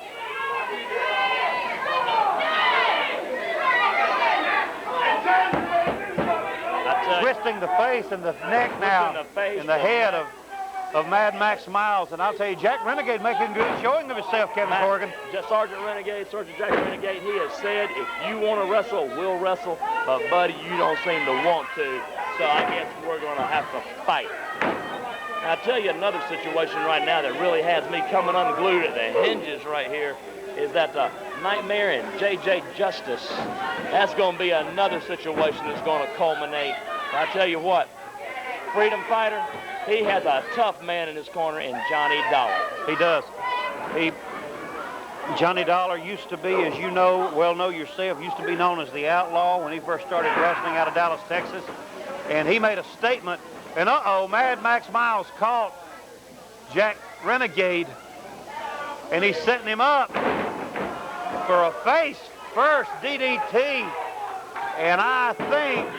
Twisting the face and the neck now, and the head of Mad Max Miles. And I'll tell you, Jack Renegade making a good showing of himself, Kevin Corrigan. Sergeant Jack Renegade, he has said, if you want to wrestle, we'll wrestle, but buddy, you don't seem to want to, so I guess we're going to have to fight. I'll tell you another situation right now that really has me coming unglued at the hinges right here is that Nightmare and J.J. Justice. That's going to be another situation that's going to culminate. I tell you what, freedom fighter, he has a tough man in his corner in Johnny Dollar. He does. Johnny Dollar used to be, as you know, know yourself, used to be known as the Outlaw when he first started wrestling out of Dallas, Texas. And he made a statement, and Mad Max Miles caught Jack Renegade, and he's setting him up for a face-first DDT. And I think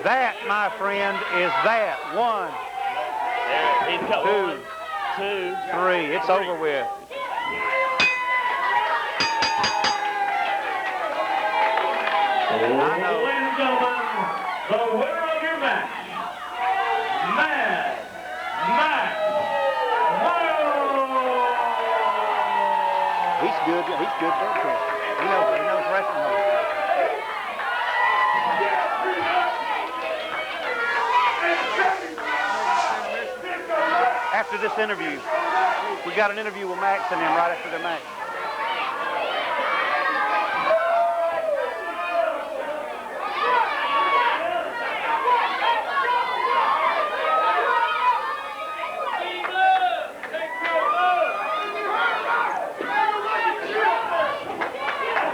that, my friend, is that. 1, There, he's got 2, 3. It's over with. I know. Ladies and gentlemen, the winner of your match, Mad Max Miles. He's good. He's good for it. He knows wrestling. After this interview, we got an interview with Max and him right after their match.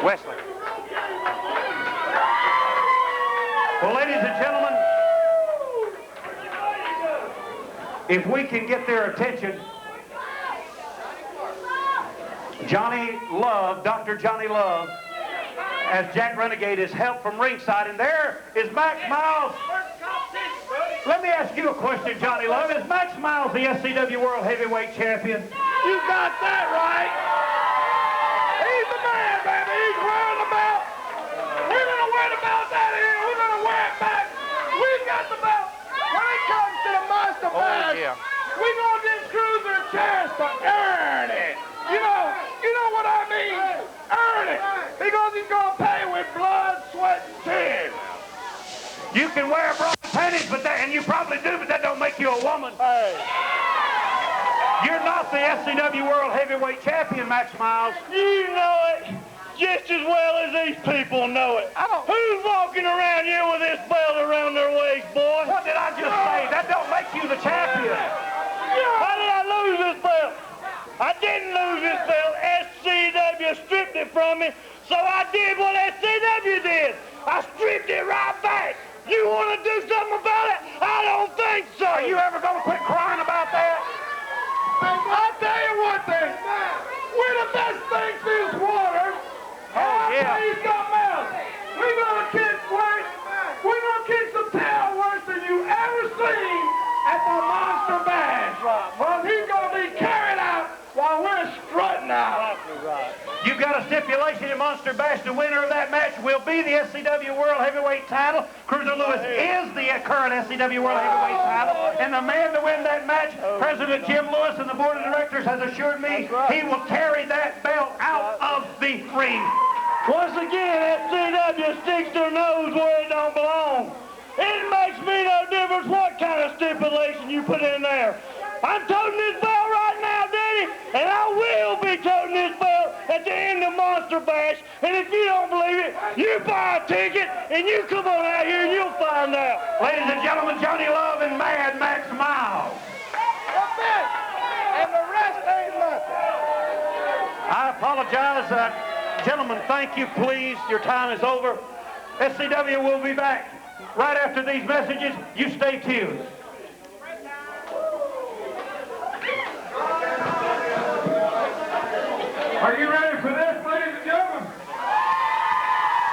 Wesley. Well, ladies and gentlemen, if we can get their attention, Johnny Love, Dr. Johnny Love, as Jack Renegade is helped from ringside, and there is Max Miles. Let me ask you a question, Johnny Love. Is Max Miles the SCW World Heavyweight Champion? You got that right. He's the man, baby. He's wearing the belt. We're going to wear the belt out of here. We're going to wear it back. We've got the belt. When it comes to the monster match, we're going to give Cruiser a chance to earn it. You know what I mean? Earn it. Because he's going to pay with blood, sweat, and tears. You can wear bra panties, and you probably do, but that don't make you a woman. Hey. You're not the SCW World Heavyweight Champion, Max Miles. You know it just as well as these people know it. Who's walking around here with this belt around their waist, boy? What did I just say? That don't make you the champion. How did I lose this belt? I didn't lose this belt. SCW stripped it from me, so I did what SCW did. I stripped it right back. You want to do something about it? I don't think so. Are you ever going to quit crying about that? I'll tell you one thing. We're the best things this water. Yeah. He's got mouth. We're going to kick some tail worse than you ever seen We've got a stipulation in Monster Bash. The winner of that match will be the SCW World Heavyweight title. Cruiser Lewis is the current SCW World Heavyweight title. And the man to win that match, President Jim Lewis and the board of directors has assured me he will carry that belt out of the ring. Once again, SCW sticks their nose where it don't belong. It makes me no difference what kind of stipulation you put in there. I'm toting this belt right now, Daddy, and I will be toting this belt at the end of Monster Bash. And if you don't believe it, you buy a ticket and you come on out here and you'll find out. Ladies and gentlemen, Johnny Love and Mad Max Miles. That's it. And the rest ain't nothing. I apologize. Gentlemen, thank you, please. Your time is over. SCW will be back right after these messages. You stay tuned. Are you ready for this, ladies and gentlemen?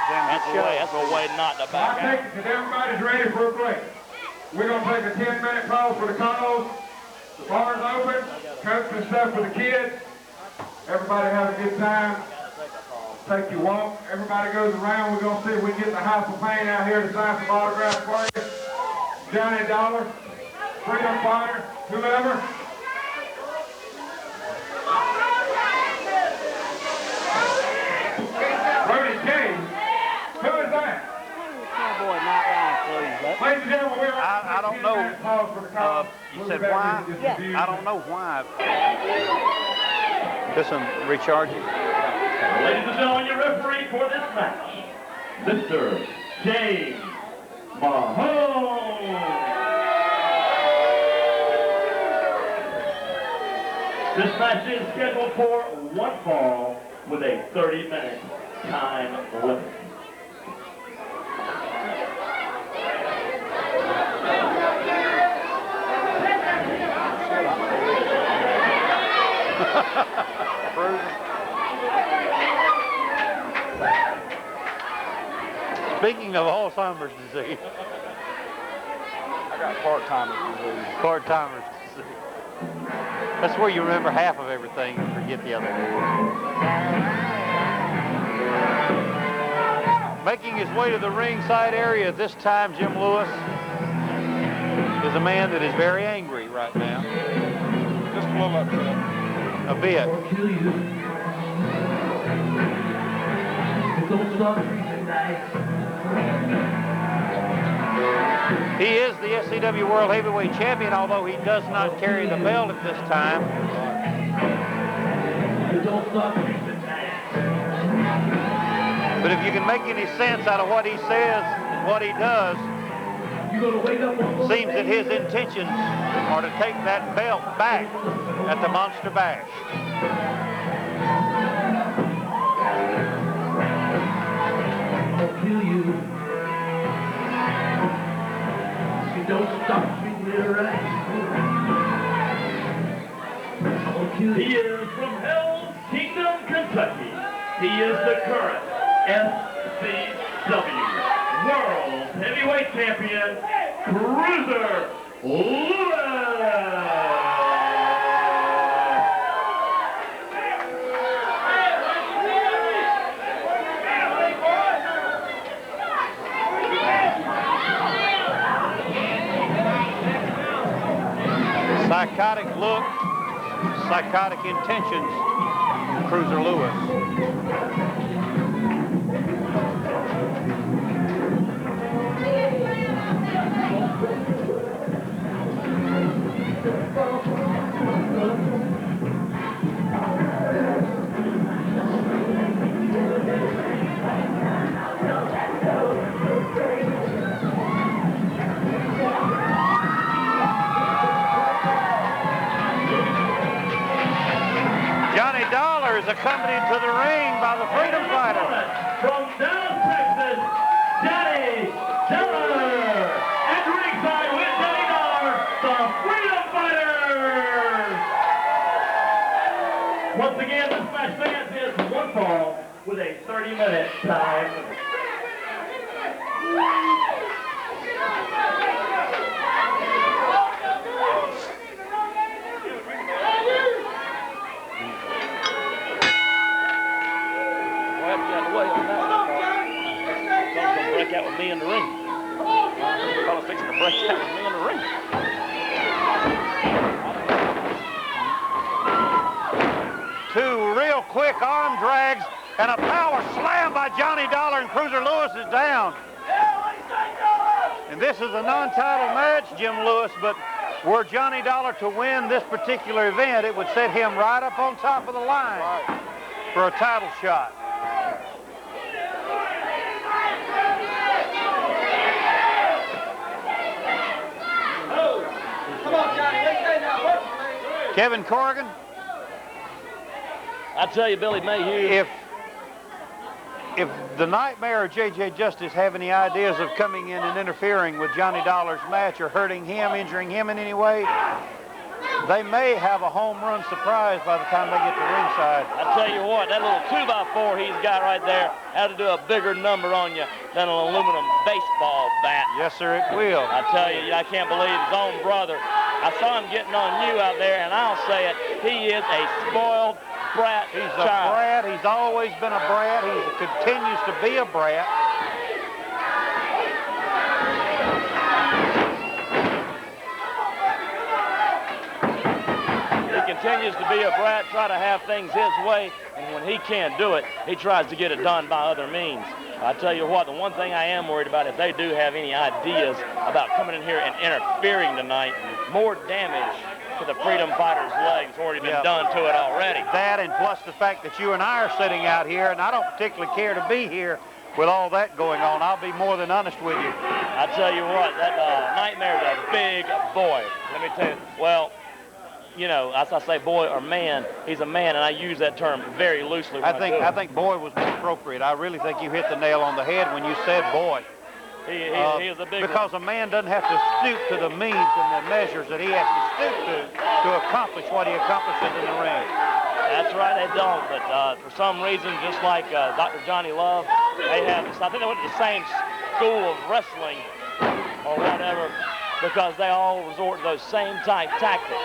That's the way not to back I out. think that everybody's ready for a break. We're going to take a 10-minute pause for the calls. The bar's open. Cokes and stuff for the kids. Everybody have a good time. Take your walk. Everybody goes around. We're going to see if we can get the House of Pain out here to sign some autographs for you. Johnny Dollar, Freedom Fighter, whoever. Rudy J. Who is that? Cowboy Night Live, please. Ladies and gentlemen, we're I don't know. Pause for the calls. You We'll said be back why? in just a Yeah. few. I don't know why. This one recharges. Ladies and gentlemen, your referee for this match, Mr. James Mahone. This match is scheduled for one fall with a 30-minute time limit. Speaking of Alzheimer's disease. I got part-timer's disease. Part-timer's disease. That's where you remember half of everything and forget the other. Making his way to the ringside area this time, Jim Lewis is a man that is very angry right now. Just a little upset. A bit. He is the SCW World Heavyweight Champion, although he does not carry the belt at this time. But if you can make any sense out of what he says and what he does, it seems that his intentions are to take that belt back at the Monster Bash. I'll kill you. If you don't stop treating me right, I'll kill you. He is from Hell's Kingdom, Kentucky. He is the current SCW World Heavyweight Champion, Cruiser Lewis. Psychotic look, psychotic intentions, Cruiser Lewis. Johnny Dollar is accompanied to the ring by the Freedom Fighter. From Dallas, Texas, Johnny Dollar. At ringside with Johnny Dollar, the Freedom Fighters. Once again, this match stands is one fall with a 30-minute time limit. quick arm drags and a power slam by Johnny Dollar, and Cruiser Lewis is down. And this is a non-title match, Jim Lewis, but were Johnny Dollar to win this particular event, it would set him right up on top of the line for a title shot. Come on, Johnny, let's stay now. Kevin Corrigan. I tell you, Billy Mayhew. If the Nightmare or J.J. Justice have any ideas of coming in and interfering with Johnny Dollar's match or hurting him, injuring him in any way, they may have a home run surprise by the time they get to ringside. I tell you what, that little 2x4 he's got right there had to do a bigger number on you than an aluminum baseball bat. Yes, sir, it will. I tell you, I can't believe his own brother. I saw him getting on you out there, and I'll say it, he is a spoiled brat. He's a brat. He's always been a brat. He continues to be a brat. He continues to be a brat, try to have things his way, and when he can't do it, he tries to get it done by other means. I tell you what, the one thing I am worried about, if they do have any ideas about coming in here and interfering tonight, more damage to the freedom fighter's legs already been done to it already. That, and plus the fact that you and I are sitting out here, and I don't particularly care to be here with all that going on. I'll be more than honest with you. I tell you what, that Nightmare's a big boy. Let me tell you, well, you know, as I say boy or man, he's a man, and I use that term very loosely. I think boy was more appropriate. I really think you hit the nail on the head when you said boy. He is a big because a man doesn't have to stoop to the means and the measures that he has to stoop to accomplish what he accomplishes in the ring. That's right, they don't. But for some reason, just like Dr. Johnny Love, they have, I think they went to the same school of wrestling or whatever, because they all resort to those same type tactics.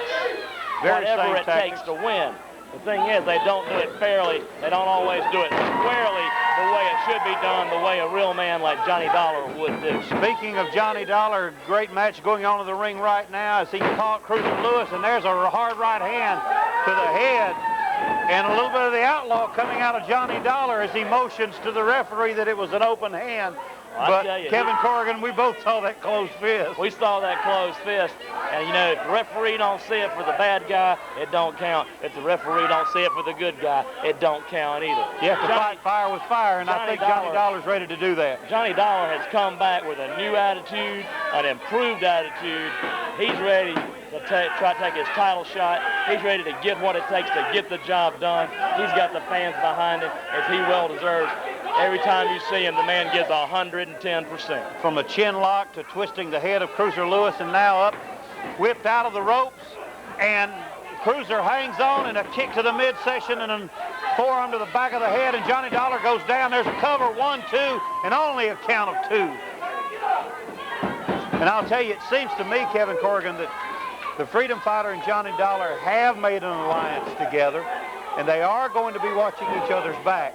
Whatever it takes to win. The thing is, they don't do it fairly. They don't always do it squarely the way it should be done, the way a real man like Johnny Dollar would do. Speaking of Johnny Dollar, great match going on in the ring right now as he caught Cruiser Lewis, and there's a hard right hand to the head. And a little bit of the outlaw coming out of Johnny Dollar as he motions to the referee that it was an open hand. But Kevin Corrigan, we both saw that closed fist. We saw that closed fist. And, you know, if the referee don't see it for the bad guy, it don't count. If the referee don't see it for the good guy, it don't count either. You have to fight fire with fire, and I think Johnny Dollar's ready to do that. Johnny Dollar has come back with a new attitude, an improved attitude. He's ready to try to take his title shot. He's ready to get what it takes to get the job done. He's got the fans behind him, as he well deserves. Every time you see him, the man gives 110%. From a chin lock to twisting the head of Cruiser Lewis, and now up, whipped out of the ropes, and Cruiser hangs on, and a kick to the midsection and a forearm to the back of the head, and Johnny Dollar goes down. There's a cover, 1, 2, and only a count of 2. And I'll tell you, it seems to me, Kevin Corrigan, that the Freedom Fighter and Johnny Dollar have made an alliance together, and they are going to be watching each other's back.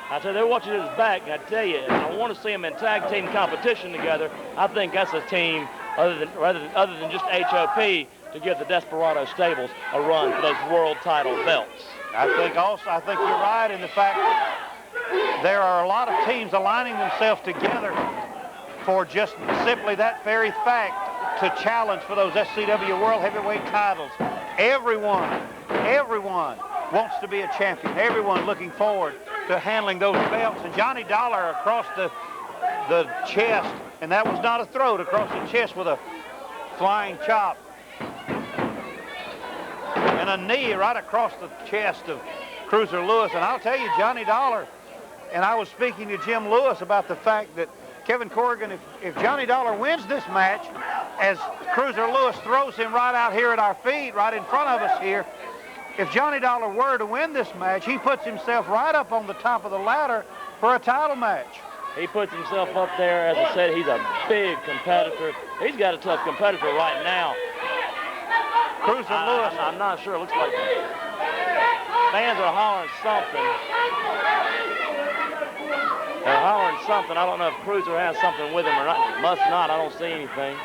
I tell you, they're watching his back, and I tell you, I want to see them in tag team competition together. I think that's a team other than just HOP to give the Desperado Stables a run for those world title belts. I think you're right in the fact that there are a lot of teams aligning themselves together for just simply that very fact, to challenge for those SCW World Heavyweight titles. Everyone wants to be a champion. Everyone looking forward to handling those belts. And Johnny Dollar across the chest, and that was not a throat, across the chest with a flying chop. And a knee right across the chest of Cruiser Lewis. And I'll tell you, Johnny Dollar, and I was speaking to Jim Lewis about the fact that, Kevin Corrigan, if Johnny Dollar wins this match, as Cruiser Lewis throws him right out here at our feet, right in front of us here, if Johnny Dollar were to win this match, he puts himself right up on the top of the ladder for a title match. He puts himself up there. As I said, he's a big competitor. He's got a tough competitor right now. Cruiser Lewis. I'm not sure. It looks like fans are hollering something. They're hollering something. I don't know if Cruiser has something with him or not. Must not. I don't see anything.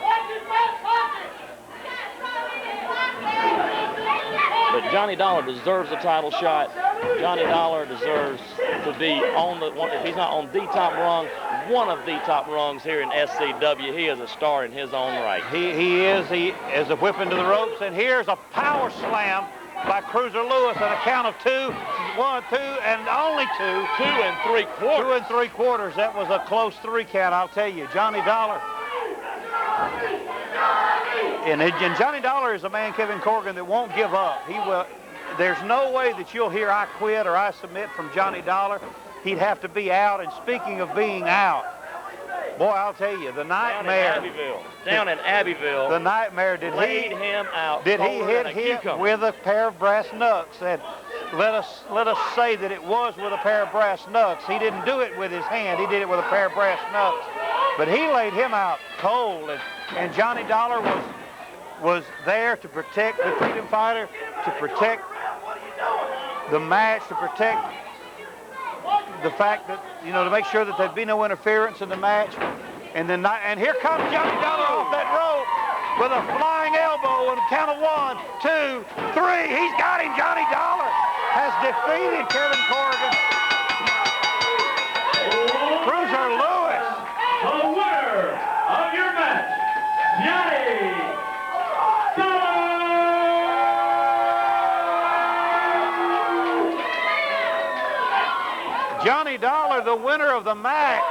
But Johnny Dollar deserves a title shot. Johnny Dollar deserves to be on the one. If he's not on the top rung, one of the top rungs here in SCW. He is a star in his own right. He is a whip into the ropes, and here's a power slam by Cruiser Lewis on a count of 2, 1, 2, and only 2. 2 3/4. 2 3/4. That was a close 3 count, I'll tell you. Johnny Dollar. And Johnny Dollar is a man, Kevin Corrigan, that won't give up. He will. There's no way that you'll hear "I quit" or "I submit" from Johnny Dollar. He'd have to be out. And speaking of being out, boy, I'll tell you, the nightmare. Down in Abbeville. The nightmare. Laid him out. Did he hit him with a pair of brass knucks? And let us say that it was with a pair of brass knucks. He didn't do it with his hand. He did it with a pair of brass knucks. But he laid him out cold. And Johnny Dollar was there to protect the freedom fighter, to protect the match, to protect the fact that, you know, to make sure that there'd be no interference in the match. And here comes Johnny Dollar off that rope with a flying elbow and a count of 1, 2, 3. He's got him. Johnny Dollar has defeated Kevin Corrigan. Cruiser Lewis. The winner of your match, Johnny Dollar! Johnny Dollar, the winner of the match.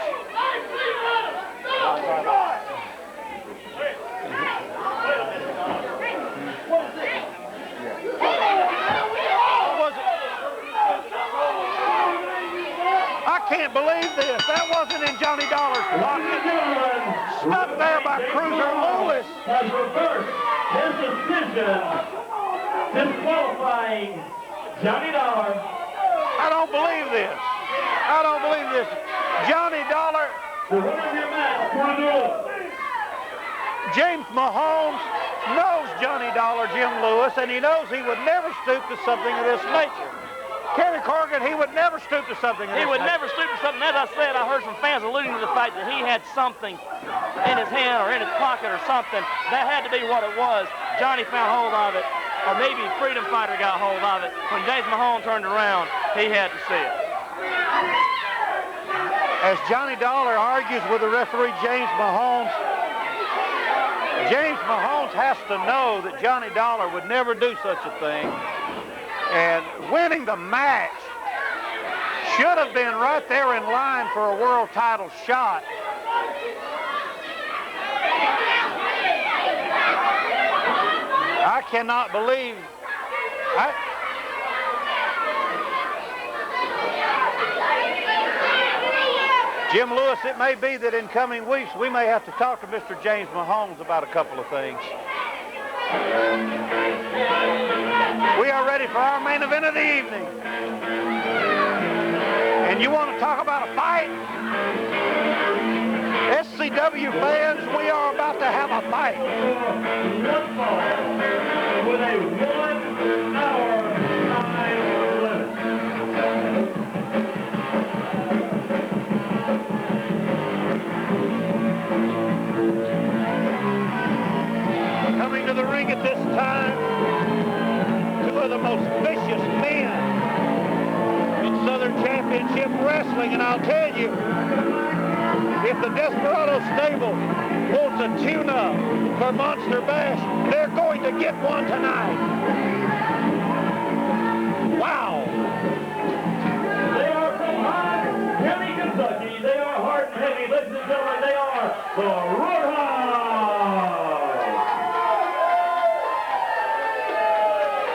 I can't believe this. That wasn't in Johnny Dollar's pocket. Stuck there by Cruiser Lewis. Has reversed his decision, disqualifying Johnny Dollar. I don't believe this. I don't believe this. Johnny Dollar. The winner of your match, Cruiser. James Mahomes knows Johnny Dollar, Jim Lewis, and he knows he would never stoop to something of this nature. Kevin Corrigan, he would never stoop to something of this nature. He would never stoop to something. As I said, I heard some fans alluding to the fact that he had something in his hand or in his pocket or something. That had to be what it was. Johnny found hold of it, or maybe Freedom Fighter got hold of it. When James Mahomes turned around, he had to see it. As Johnny Dollar argues with the referee, James Mahomes has to know that Johnny Dollar would never do such a thing. And winning the match should have been right there in line for a world title shot. I cannot believe. Jim Lewis, it may be that in coming weeks we may have to talk to Mr. James Mahomes about a couple of things. We are ready for our main event of the evening. And you want to talk about a fight? SCW fans, we are about to have a fight. With a 1 hour time limit. Coming to the ring at this time, 2 of the most vicious men in Southern Championship Wrestling, and I'll tell you, if the Desperado stable wants a tune-up for Monster Bash, they're going to get one tonight. Wow. They are from hard, heavy Kentucky. They are hard and heavy. Ladies and gentlemen, they are the Roadhouse.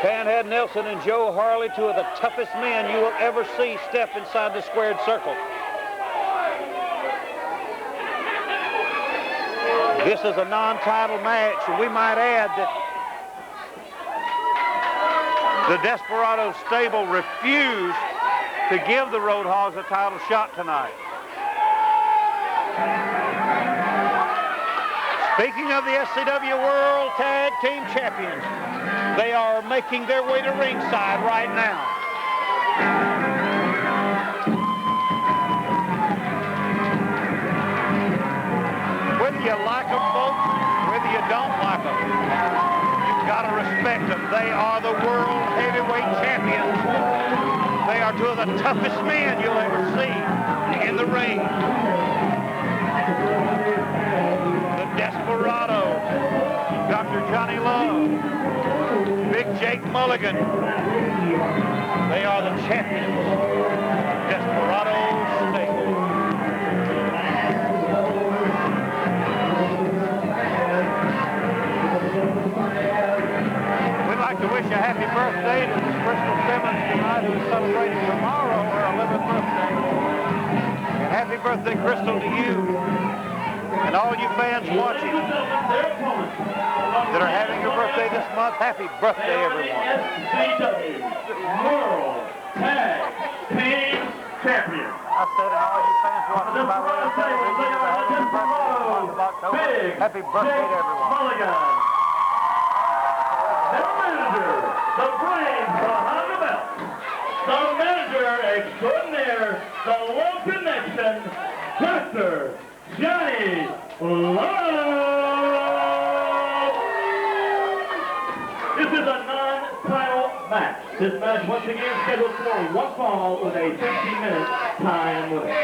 Panhead Nelson and Joe Harley, 2 of the toughest men you will ever see step inside the squared circle. This is a non-title match, and we might add that the Desperado stable refused to give the Roadhogs a title shot tonight. Speaking of the SCW World Tag Team Champions, they are making their way to ringside right now. Whether you like them, folks, whether you don't like them, you've got to respect them. They are the World Heavyweight Champions. are two of the toughest men you'll ever see in the ring. The Desperados, Dr. Johnny Love, Big Jake Mulligan. They are the champions of Desperados Stable. We'd like to wish a happy birthday to Crystal Simmons tonight, who is celebrating tomorrow her 11th birthday. And happy birthday, Crystal, to you and all you fans watching that are having your birthday this month. Happy birthday, everyone. World Tag Team Champion. I said, and all you fans watching by way of television that are having your birthday this month of October. Happy birthday to everyone. Mulligan. The manager, the brains behind the belt, the manager extraordinaire, the Love Connection, Dr. Johnny Love. This is a non-title match. This match once again scheduled for one fall with a 15-minute time limit.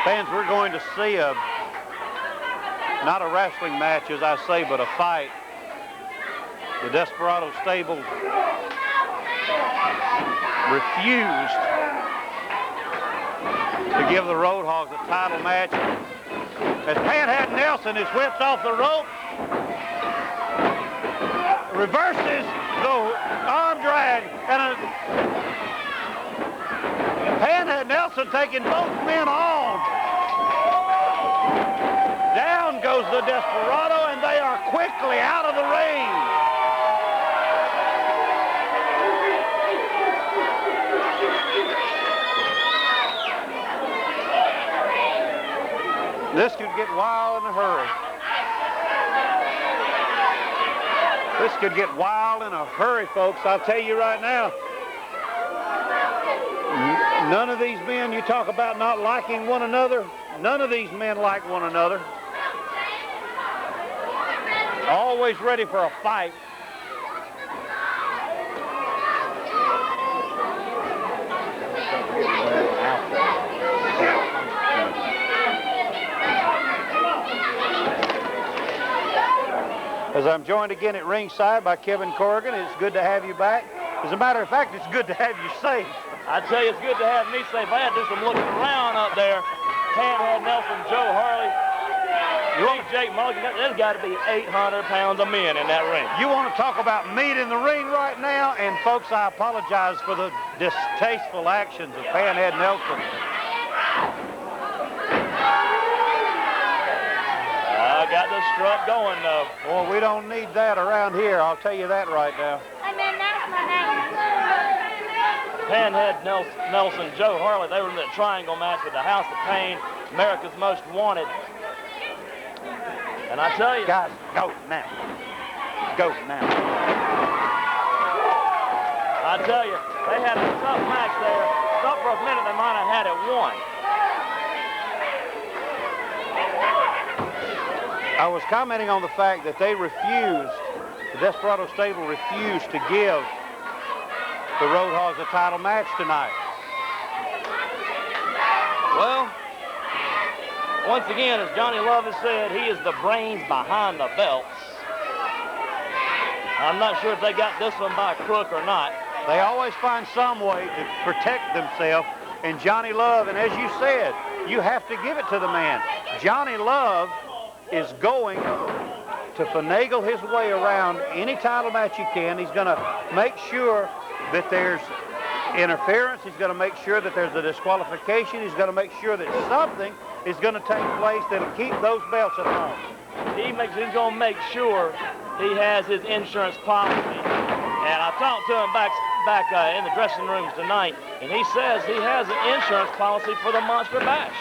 Fans, we're going to see not a wrestling match, as I say, but a fight. The Desperado stable refused to give the Roadhogs a title match. As Panhead Nelson is whipped off the rope, reverses the arm drag, and Panhead Nelson taking both men on. Down goes the Desperado, and they are quickly out of the ring. This could get wild in a hurry. This could get wild in a hurry, folks. I'll tell you right now. None of these men, you talk about not liking one another, none of these men like one another. Always ready for a fight. As I'm joined again at ringside by Kevin Corrigan, it's good to have you back. As a matter of fact, it's good to have you safe. I tell you, it's good to have me safe. I had to do some looking around up there. Panhead Nelson, Joe Harley, Jake Mulligan. There's got to be 800 pounds of men in that ring. You want to talk about meat in the ring right now? And folks, I apologize for the distasteful actions of Panhead Nelson. I got the strut going, though. Well, we don't need that around here. I'll tell you that right now. Hey, man, that's my name. Panhead Nelson, Joe Harley, they were in that triangle match with the House of Pain, America's Most Wanted. And I tell you... Guys, go now. Go now. I tell you, they had a tough match there. Thought for a minute they might have had it won. I was commenting on the fact that they refused, the Desperado stable refused to give the Roadhogs a title match tonight. Well, once again, as Johnny Love has said, he is the brains behind the belts. I'm not sure if they got this one by crook or not. They always find some way to protect themselves, and Johnny Love, and as you said, you have to give it to the man. Johnny Love is going to finagle his way around any title match he can. He's going to make sure that there's interference. He's going to make sure that there's a disqualification. He's going to make sure that something is going to take place that'll keep those belts at home. He's going to make sure he has his insurance policy. And I talked to him back in the dressing rooms tonight, and he says he has an insurance policy for the Monster Bash.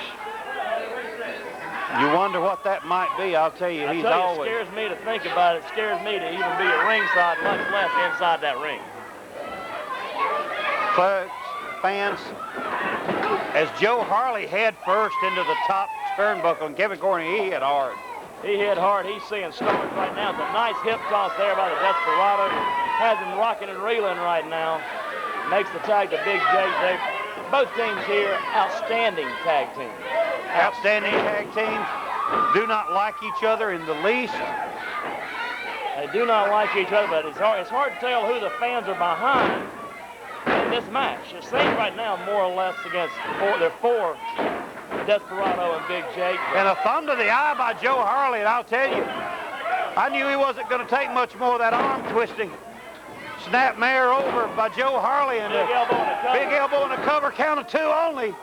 You wonder what that might be. I'll tell you, he's always... It scares me to think about it. It scares me to even be at ringside, much less inside that ring. Folks, fans, as Joe Harley head first into the top turnbuckle, and Kevin Corning, he hit hard. He hit hard. He's seeing stars right now. It's a nice hip toss there by the Desperado. Has him rocking and reeling right now. Makes the tag to Big J. Both teams here, outstanding tag teams. Outstanding tag teams. Do not like each other in the least. They do not like each other, but it's hard to tell who the fans are behind in this match. It seems right now more or less against they're four. Desperado and Big Jake. And a thumb to the eye by Joe Harley, and I'll tell you, I knew he wasn't going to take much more of that arm twisting. Snapmare over by Joe Harley, and big elbow in the cover, count of 2 only.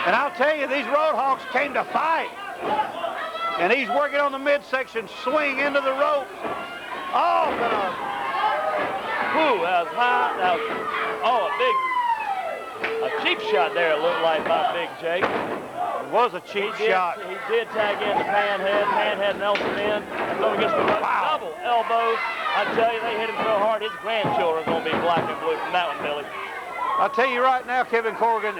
And I'll tell you, these Roadhogs came to fight. And he's working on the midsection, swing into the ropes. Oh, that was high. A cheap shot there, it looked like, by Big Jake. It was a cheap shot. He did tag in the Panhead Nelson in. So he gets the double elbow. I tell you, they hit him so hard, his grandchildren are going to be black and blue from that one, Billy. I'll tell you right now, Kevin Corrigan,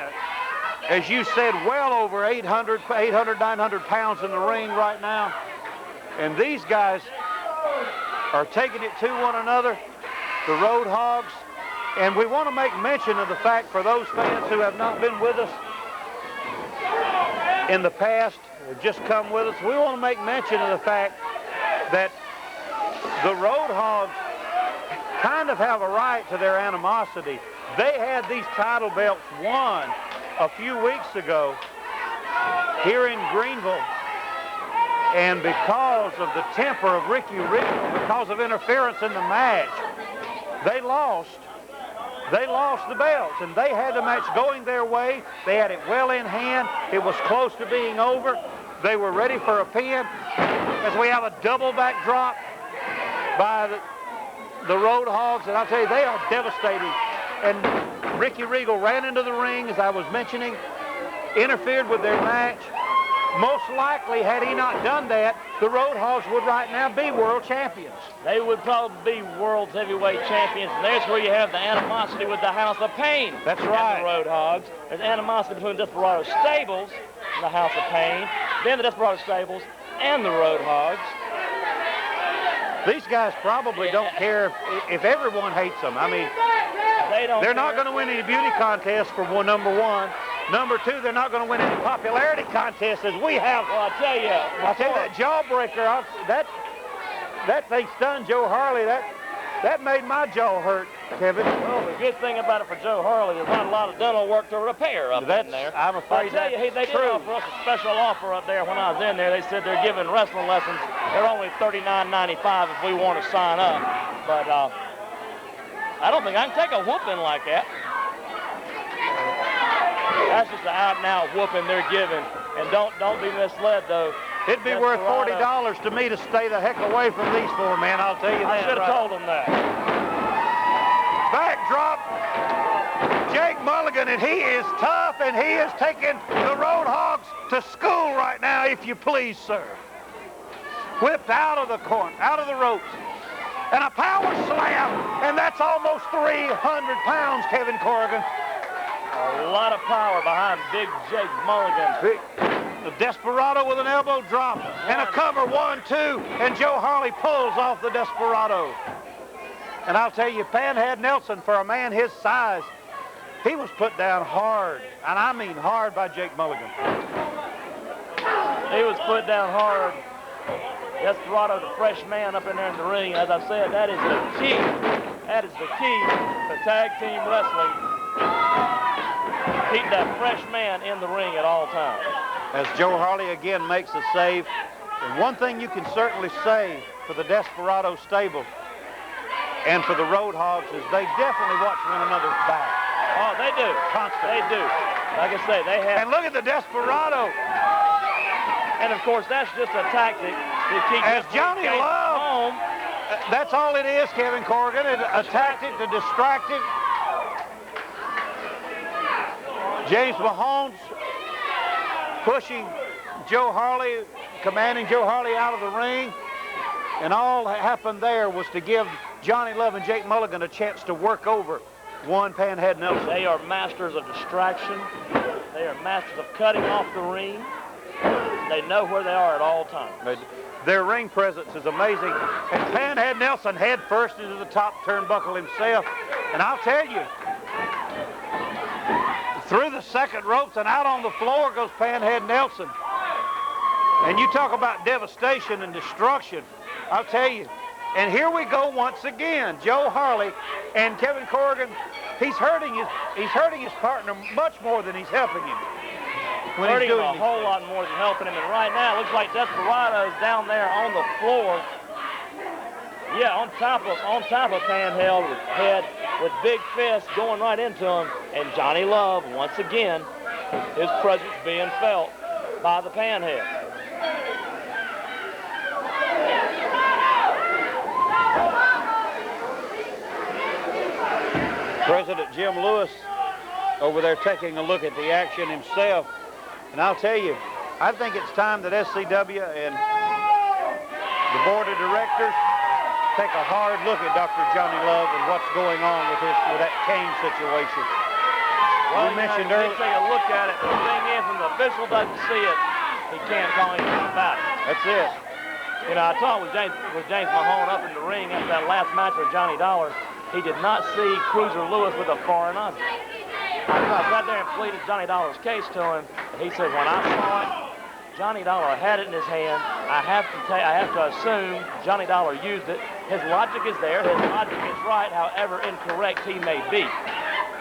as you said, well over 900 pounds in the ring right now. And these guys are taking it to one another, the Roadhogs. And we want to make mention of the fact, for those fans who have not been with us in the past, have just come with us, we want to make mention of the fact that the Roadhogs kind of have a right to their animosity. They had these title belts won a few weeks ago here in Greenville, and because of the temper of Rikki, because of interference in the match, they lost the belts, and they had the match going their way. They had it well in hand. It was close to being over. They were ready for a pin. As we have a double backdrop by the Roadhogs, and I'll tell you, they are devastating. And Rikki Regal ran into the ring, as I was mentioning, interfered with their match. Most likely, had he not done that, the Roadhogs would right now be world champions. They would probably be world heavyweight champions, and there's where you have the animosity with the House of Pain. That's right. And the Roadhogs. There's animosity between the Desperado Stables and the House of Pain, then the Desperado Stables and the Roadhogs. These guys probably don't care if everyone hates them. I mean, they're not going to win any beauty contests for number one. Number two, they're not going to win any popularity contests as we have. Well, I'll tell you, that jawbreaker, that thing stunned Joe Harley. That made my jaw hurt, Kevin. Well, the good thing about it for Joe Harley, there's not a lot of dental work to repair up in there. I'm afraid I'll tell you, they did offer us a special offer up there when I was in there. They said they're giving wrestling lessons. They're only $39.95 if we want to sign up. But I don't think I can take a whooping like that. That's just an out-and-out whooping they're giving. And don't be misled, though. It'd be worth $40 to me to stay the heck away from these four men, I'll tell you that. I should have told them that. Backdrop, Jake Mulligan, and he is tough, and he is taking the Roadhogs to school right now, if you please, sir. Whipped out of the corner, out of the ropes, and a power slam, and that's almost 300 pounds, Kevin Corrigan. A lot of power behind Big Jake Mulligan. The Desperado with an elbow drop and a cover, 1-2, and Joe Harley pulls off the Desperado. And I'll tell you, Panhead Nelson, for a man his size, he was put down hard, and I mean hard, by Jake Mulligan. He was put down hard. Desperado, the fresh man up in there in the ring. As I said, that is the key. That is the key to tag team wrestling. Keep that fresh man in the ring at all times. As Joe Harley again makes a save, And one thing you can certainly say for the Desperado stable and for the Road Hogs is they definitely watch one another's back. Oh, they do. Constantly. They do. Like I say, they have. And look at the Desperado. And of course, that's just a tactic to keep As Johnny James Love, home. That's all it is, Kevin Corrigan, a tactic to distract him. James Mahomes pushing Joe Harley, commanding Joe Harley out of the ring. And all that happened there was to give Johnny Love and Jake Mulligan a chance to work over one Panhead Nelson. They are masters of distraction. They are masters of cutting off the ring. They know where they are at all times. Their ring presence is amazing. And Panhead Nelson head first into the top turnbuckle himself. And I'll tell you, through the second ropes and out on the floor goes Panhead Nelson. And you talk about devastation and destruction. I'll tell you. And here we go once again. Joe Harley and Kevin Corrigan, he's hurting his partner much more than he's helping him. Hurting him a whole lot more than helping him. And right now, it looks like Desperado's down there on the floor. Yeah, on top of Panhead with big fists going right into him. And Johnny Love, once again, his presence being felt by the Panhead. President Jim Lewis over there taking a look at the action himself. And I'll tell you, I think it's time that SCW and the board of directors take a hard look at Dr. Johnny Love and what's going on with that cane situation. Well, we mentioned earlier. Take a look at it. The thing is, when the official doesn't see it, he can't call anything about it. That's it. You know, I talked with James Mahone up in the ring after that last match with Johnny Dollar. He did not see Cruiser Lewis with a foreign object. I sat there and pleaded Johnny Dollar's case to him, and he said, when I saw it, Johnny Dollar had it in his hand. I have to assume Johnny Dollar used it. His logic is there. His logic is right, however incorrect he may be.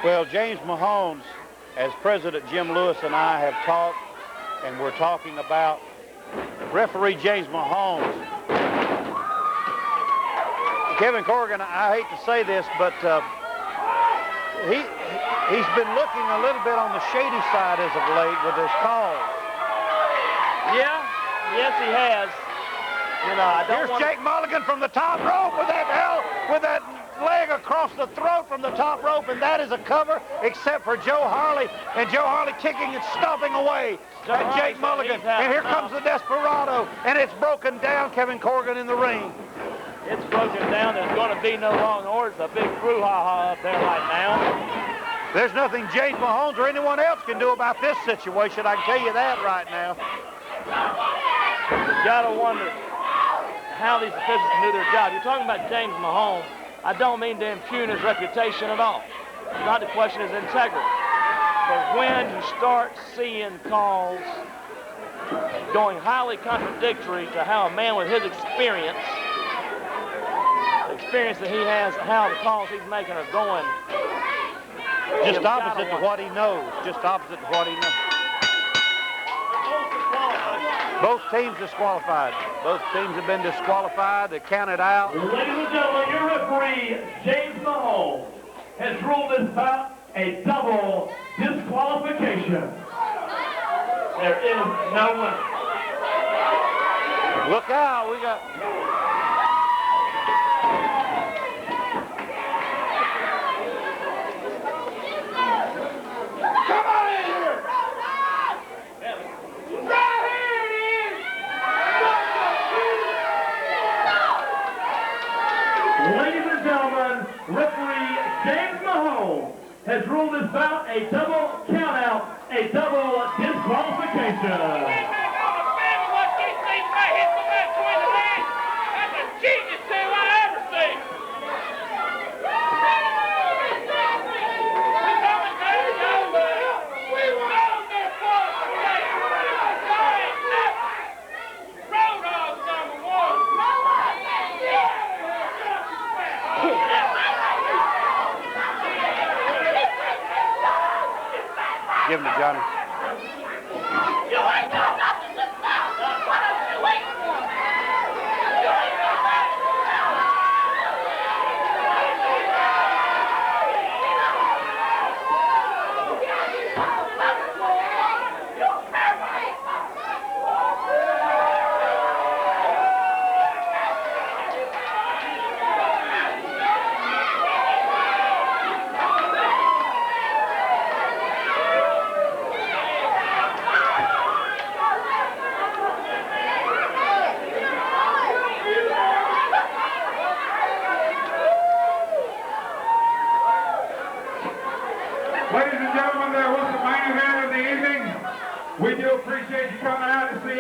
Well, James Mahomes, as President Jim Lewis and I have talked, and we're talking about referee James Mahomes. Kevin Corrigan, I hate to say this, but he's been looking a little bit on the shady side as of late with his calls. Yeah, yes he has. You know, Here's Jake Mulligan from the top rope with that leg across the throat from the top rope, and that is a cover, except for Joe Harley, and Joe Harley kicking and stomping away at Jake Mulligan. And here comes the Desperado, and it's broken down, Kevin Corrigan in the ring. It's broken down. There's going to be no long orders. A big brouhaha up there right now. There's nothing James Mahomes or anyone else can do about this situation. I can tell you that right now. You've got to wonder how these officials can do their job. You're talking about James Mahomes. I don't mean to impugn his reputation at all. It's not to question his integrity. But when you start seeing calls going highly contradictory to how a man with his experience, the experience that he has, how the calls he's making are going, just opposite to what he knows. Just opposite to what he knows. Both teams disqualified. Both teams have been disqualified. They're counted out. Ladies and gentlemen, your referee, James Mahomes, has ruled this bout a double disqualification. There is no winner. Look out, we got... Ladies and gentlemen, referee James Mahomes has ruled this bout a double countout, a double disqualification. Give him to Johnny.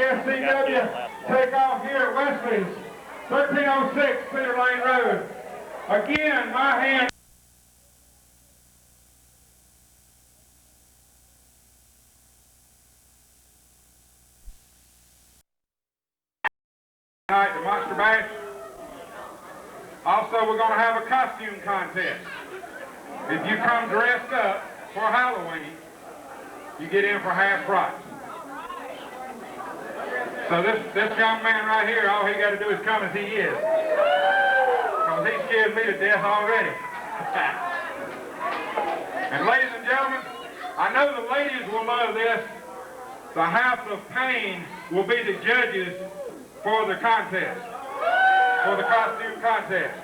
SCW take off here at Wesley's, 1306 Cedar Lane Road. Again, my hand. Tonight, the Monster Bash. Also, we're going to have a costume contest. If you come dressed up for Halloween, you get in for half price. So this young man right here, all he got to do is come as he is. Because he scared me to death already. And ladies and gentlemen, I know the ladies will love this. The House of Pain will be the judges for the contest, for the costume contest.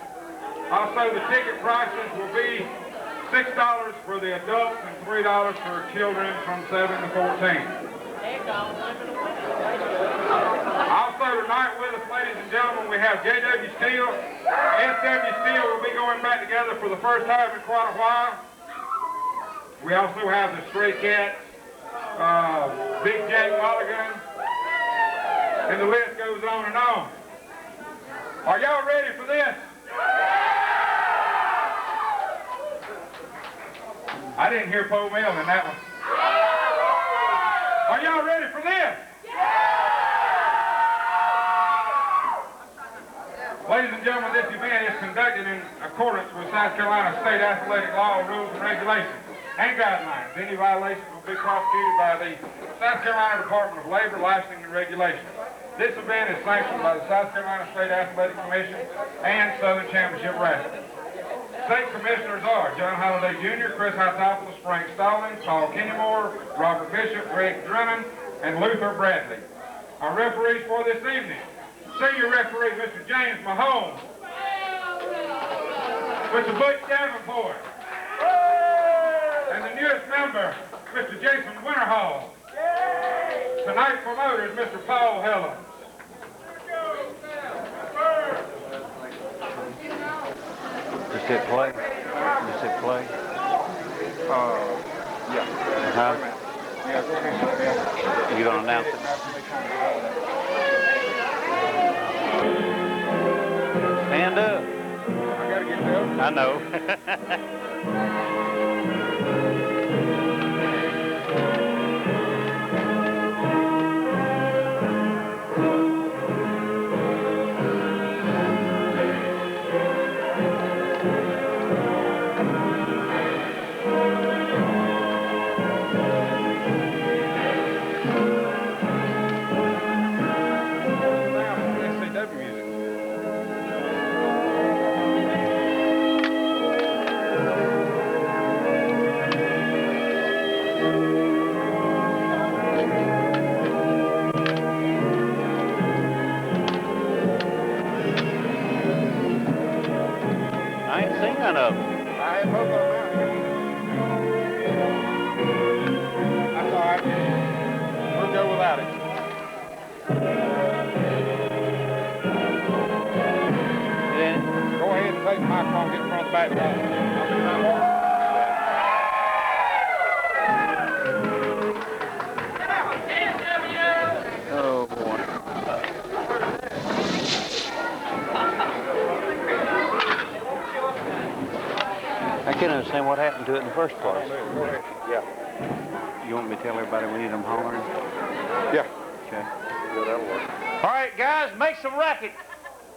Also, the ticket prices will be $6 for the adults and $3 for children from 7 to 14. Also tonight with us, ladies and gentlemen, we have J.W. Steele. S.W. Steele will be going back together for the first time in quite a while. We also have the Stray Cats, Big Jack Mulligan, and the list goes on and on. Are y'all ready for this? I didn't hear Poe Mill in that one. Are y'all ready for this? Ladies and gentlemen, this event is conducted in accordance with South Carolina State Athletic Law, Rules, and Regulations and Guidelines. Any violation will be prosecuted by the South Carolina Department of Labor, Licensing, and Regulation. This event is sanctioned by the South Carolina State Athletic Commission and Southern Championship Wrestling. State commissioners are John Holliday Jr., Chris Hightopolis, Frank Stallings, Paul Kennemore, Robert Bishop, Greg Drummond, and Luther Bradley. Our referees for this evening: senior referee, Mr. James Mahone, Mr. Butch Davenport, and the newest member, Mr. Jason Winterhall. Tonight's promoter is Mr. Paul Heller. Just hit play. Just hit play. Yeah. Huh? Yeah, go ahead. You gonna announce it? Stand up. I gotta get there. I know. SCW music. I ain't seen none of them. I had both of them out here. That's all right. We'll go without it. Go ahead and take the microphone, get in front of the back door. I'll be right back. Oh boy. I can't understand what happened to it in the first place. Go ahead. Yeah. You want me to tell everybody we need them hollering? Yeah. Okay. Yeah, that'll work. All right, guys, make some racket.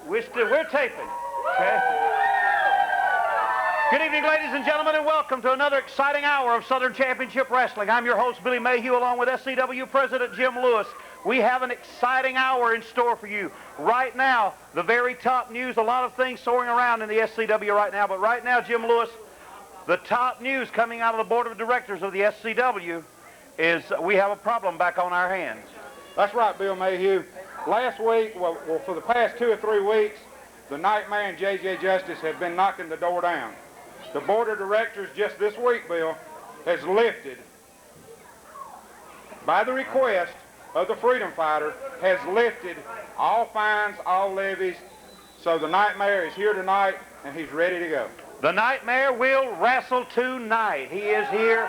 We're taping. Okay. Good evening, ladies and gentlemen, and welcome to another exciting hour of Southern Championship Wrestling. I'm your host, Billy Mayhew, along with SCW President Jim Lewis. We have an exciting hour in store for you. Right now, the very top news, a lot of things soaring around in the SCW right now, but right now, Jim Lewis, the top news coming out of the Board of Directors of the SCW is we have a problem back on our hands. That's right, Bill Mayhew. Last week, well, for the past 2 or 3 weeks, the Nightmare and J.J. Justice have been knocking the door down. The Board of Directors just this week, Bill, has lifted, by the request of the Freedom Fighter, has lifted all fines, all levies. So the Nightmare is here tonight, and he's ready to go. The Nightmare will wrestle tonight. He is here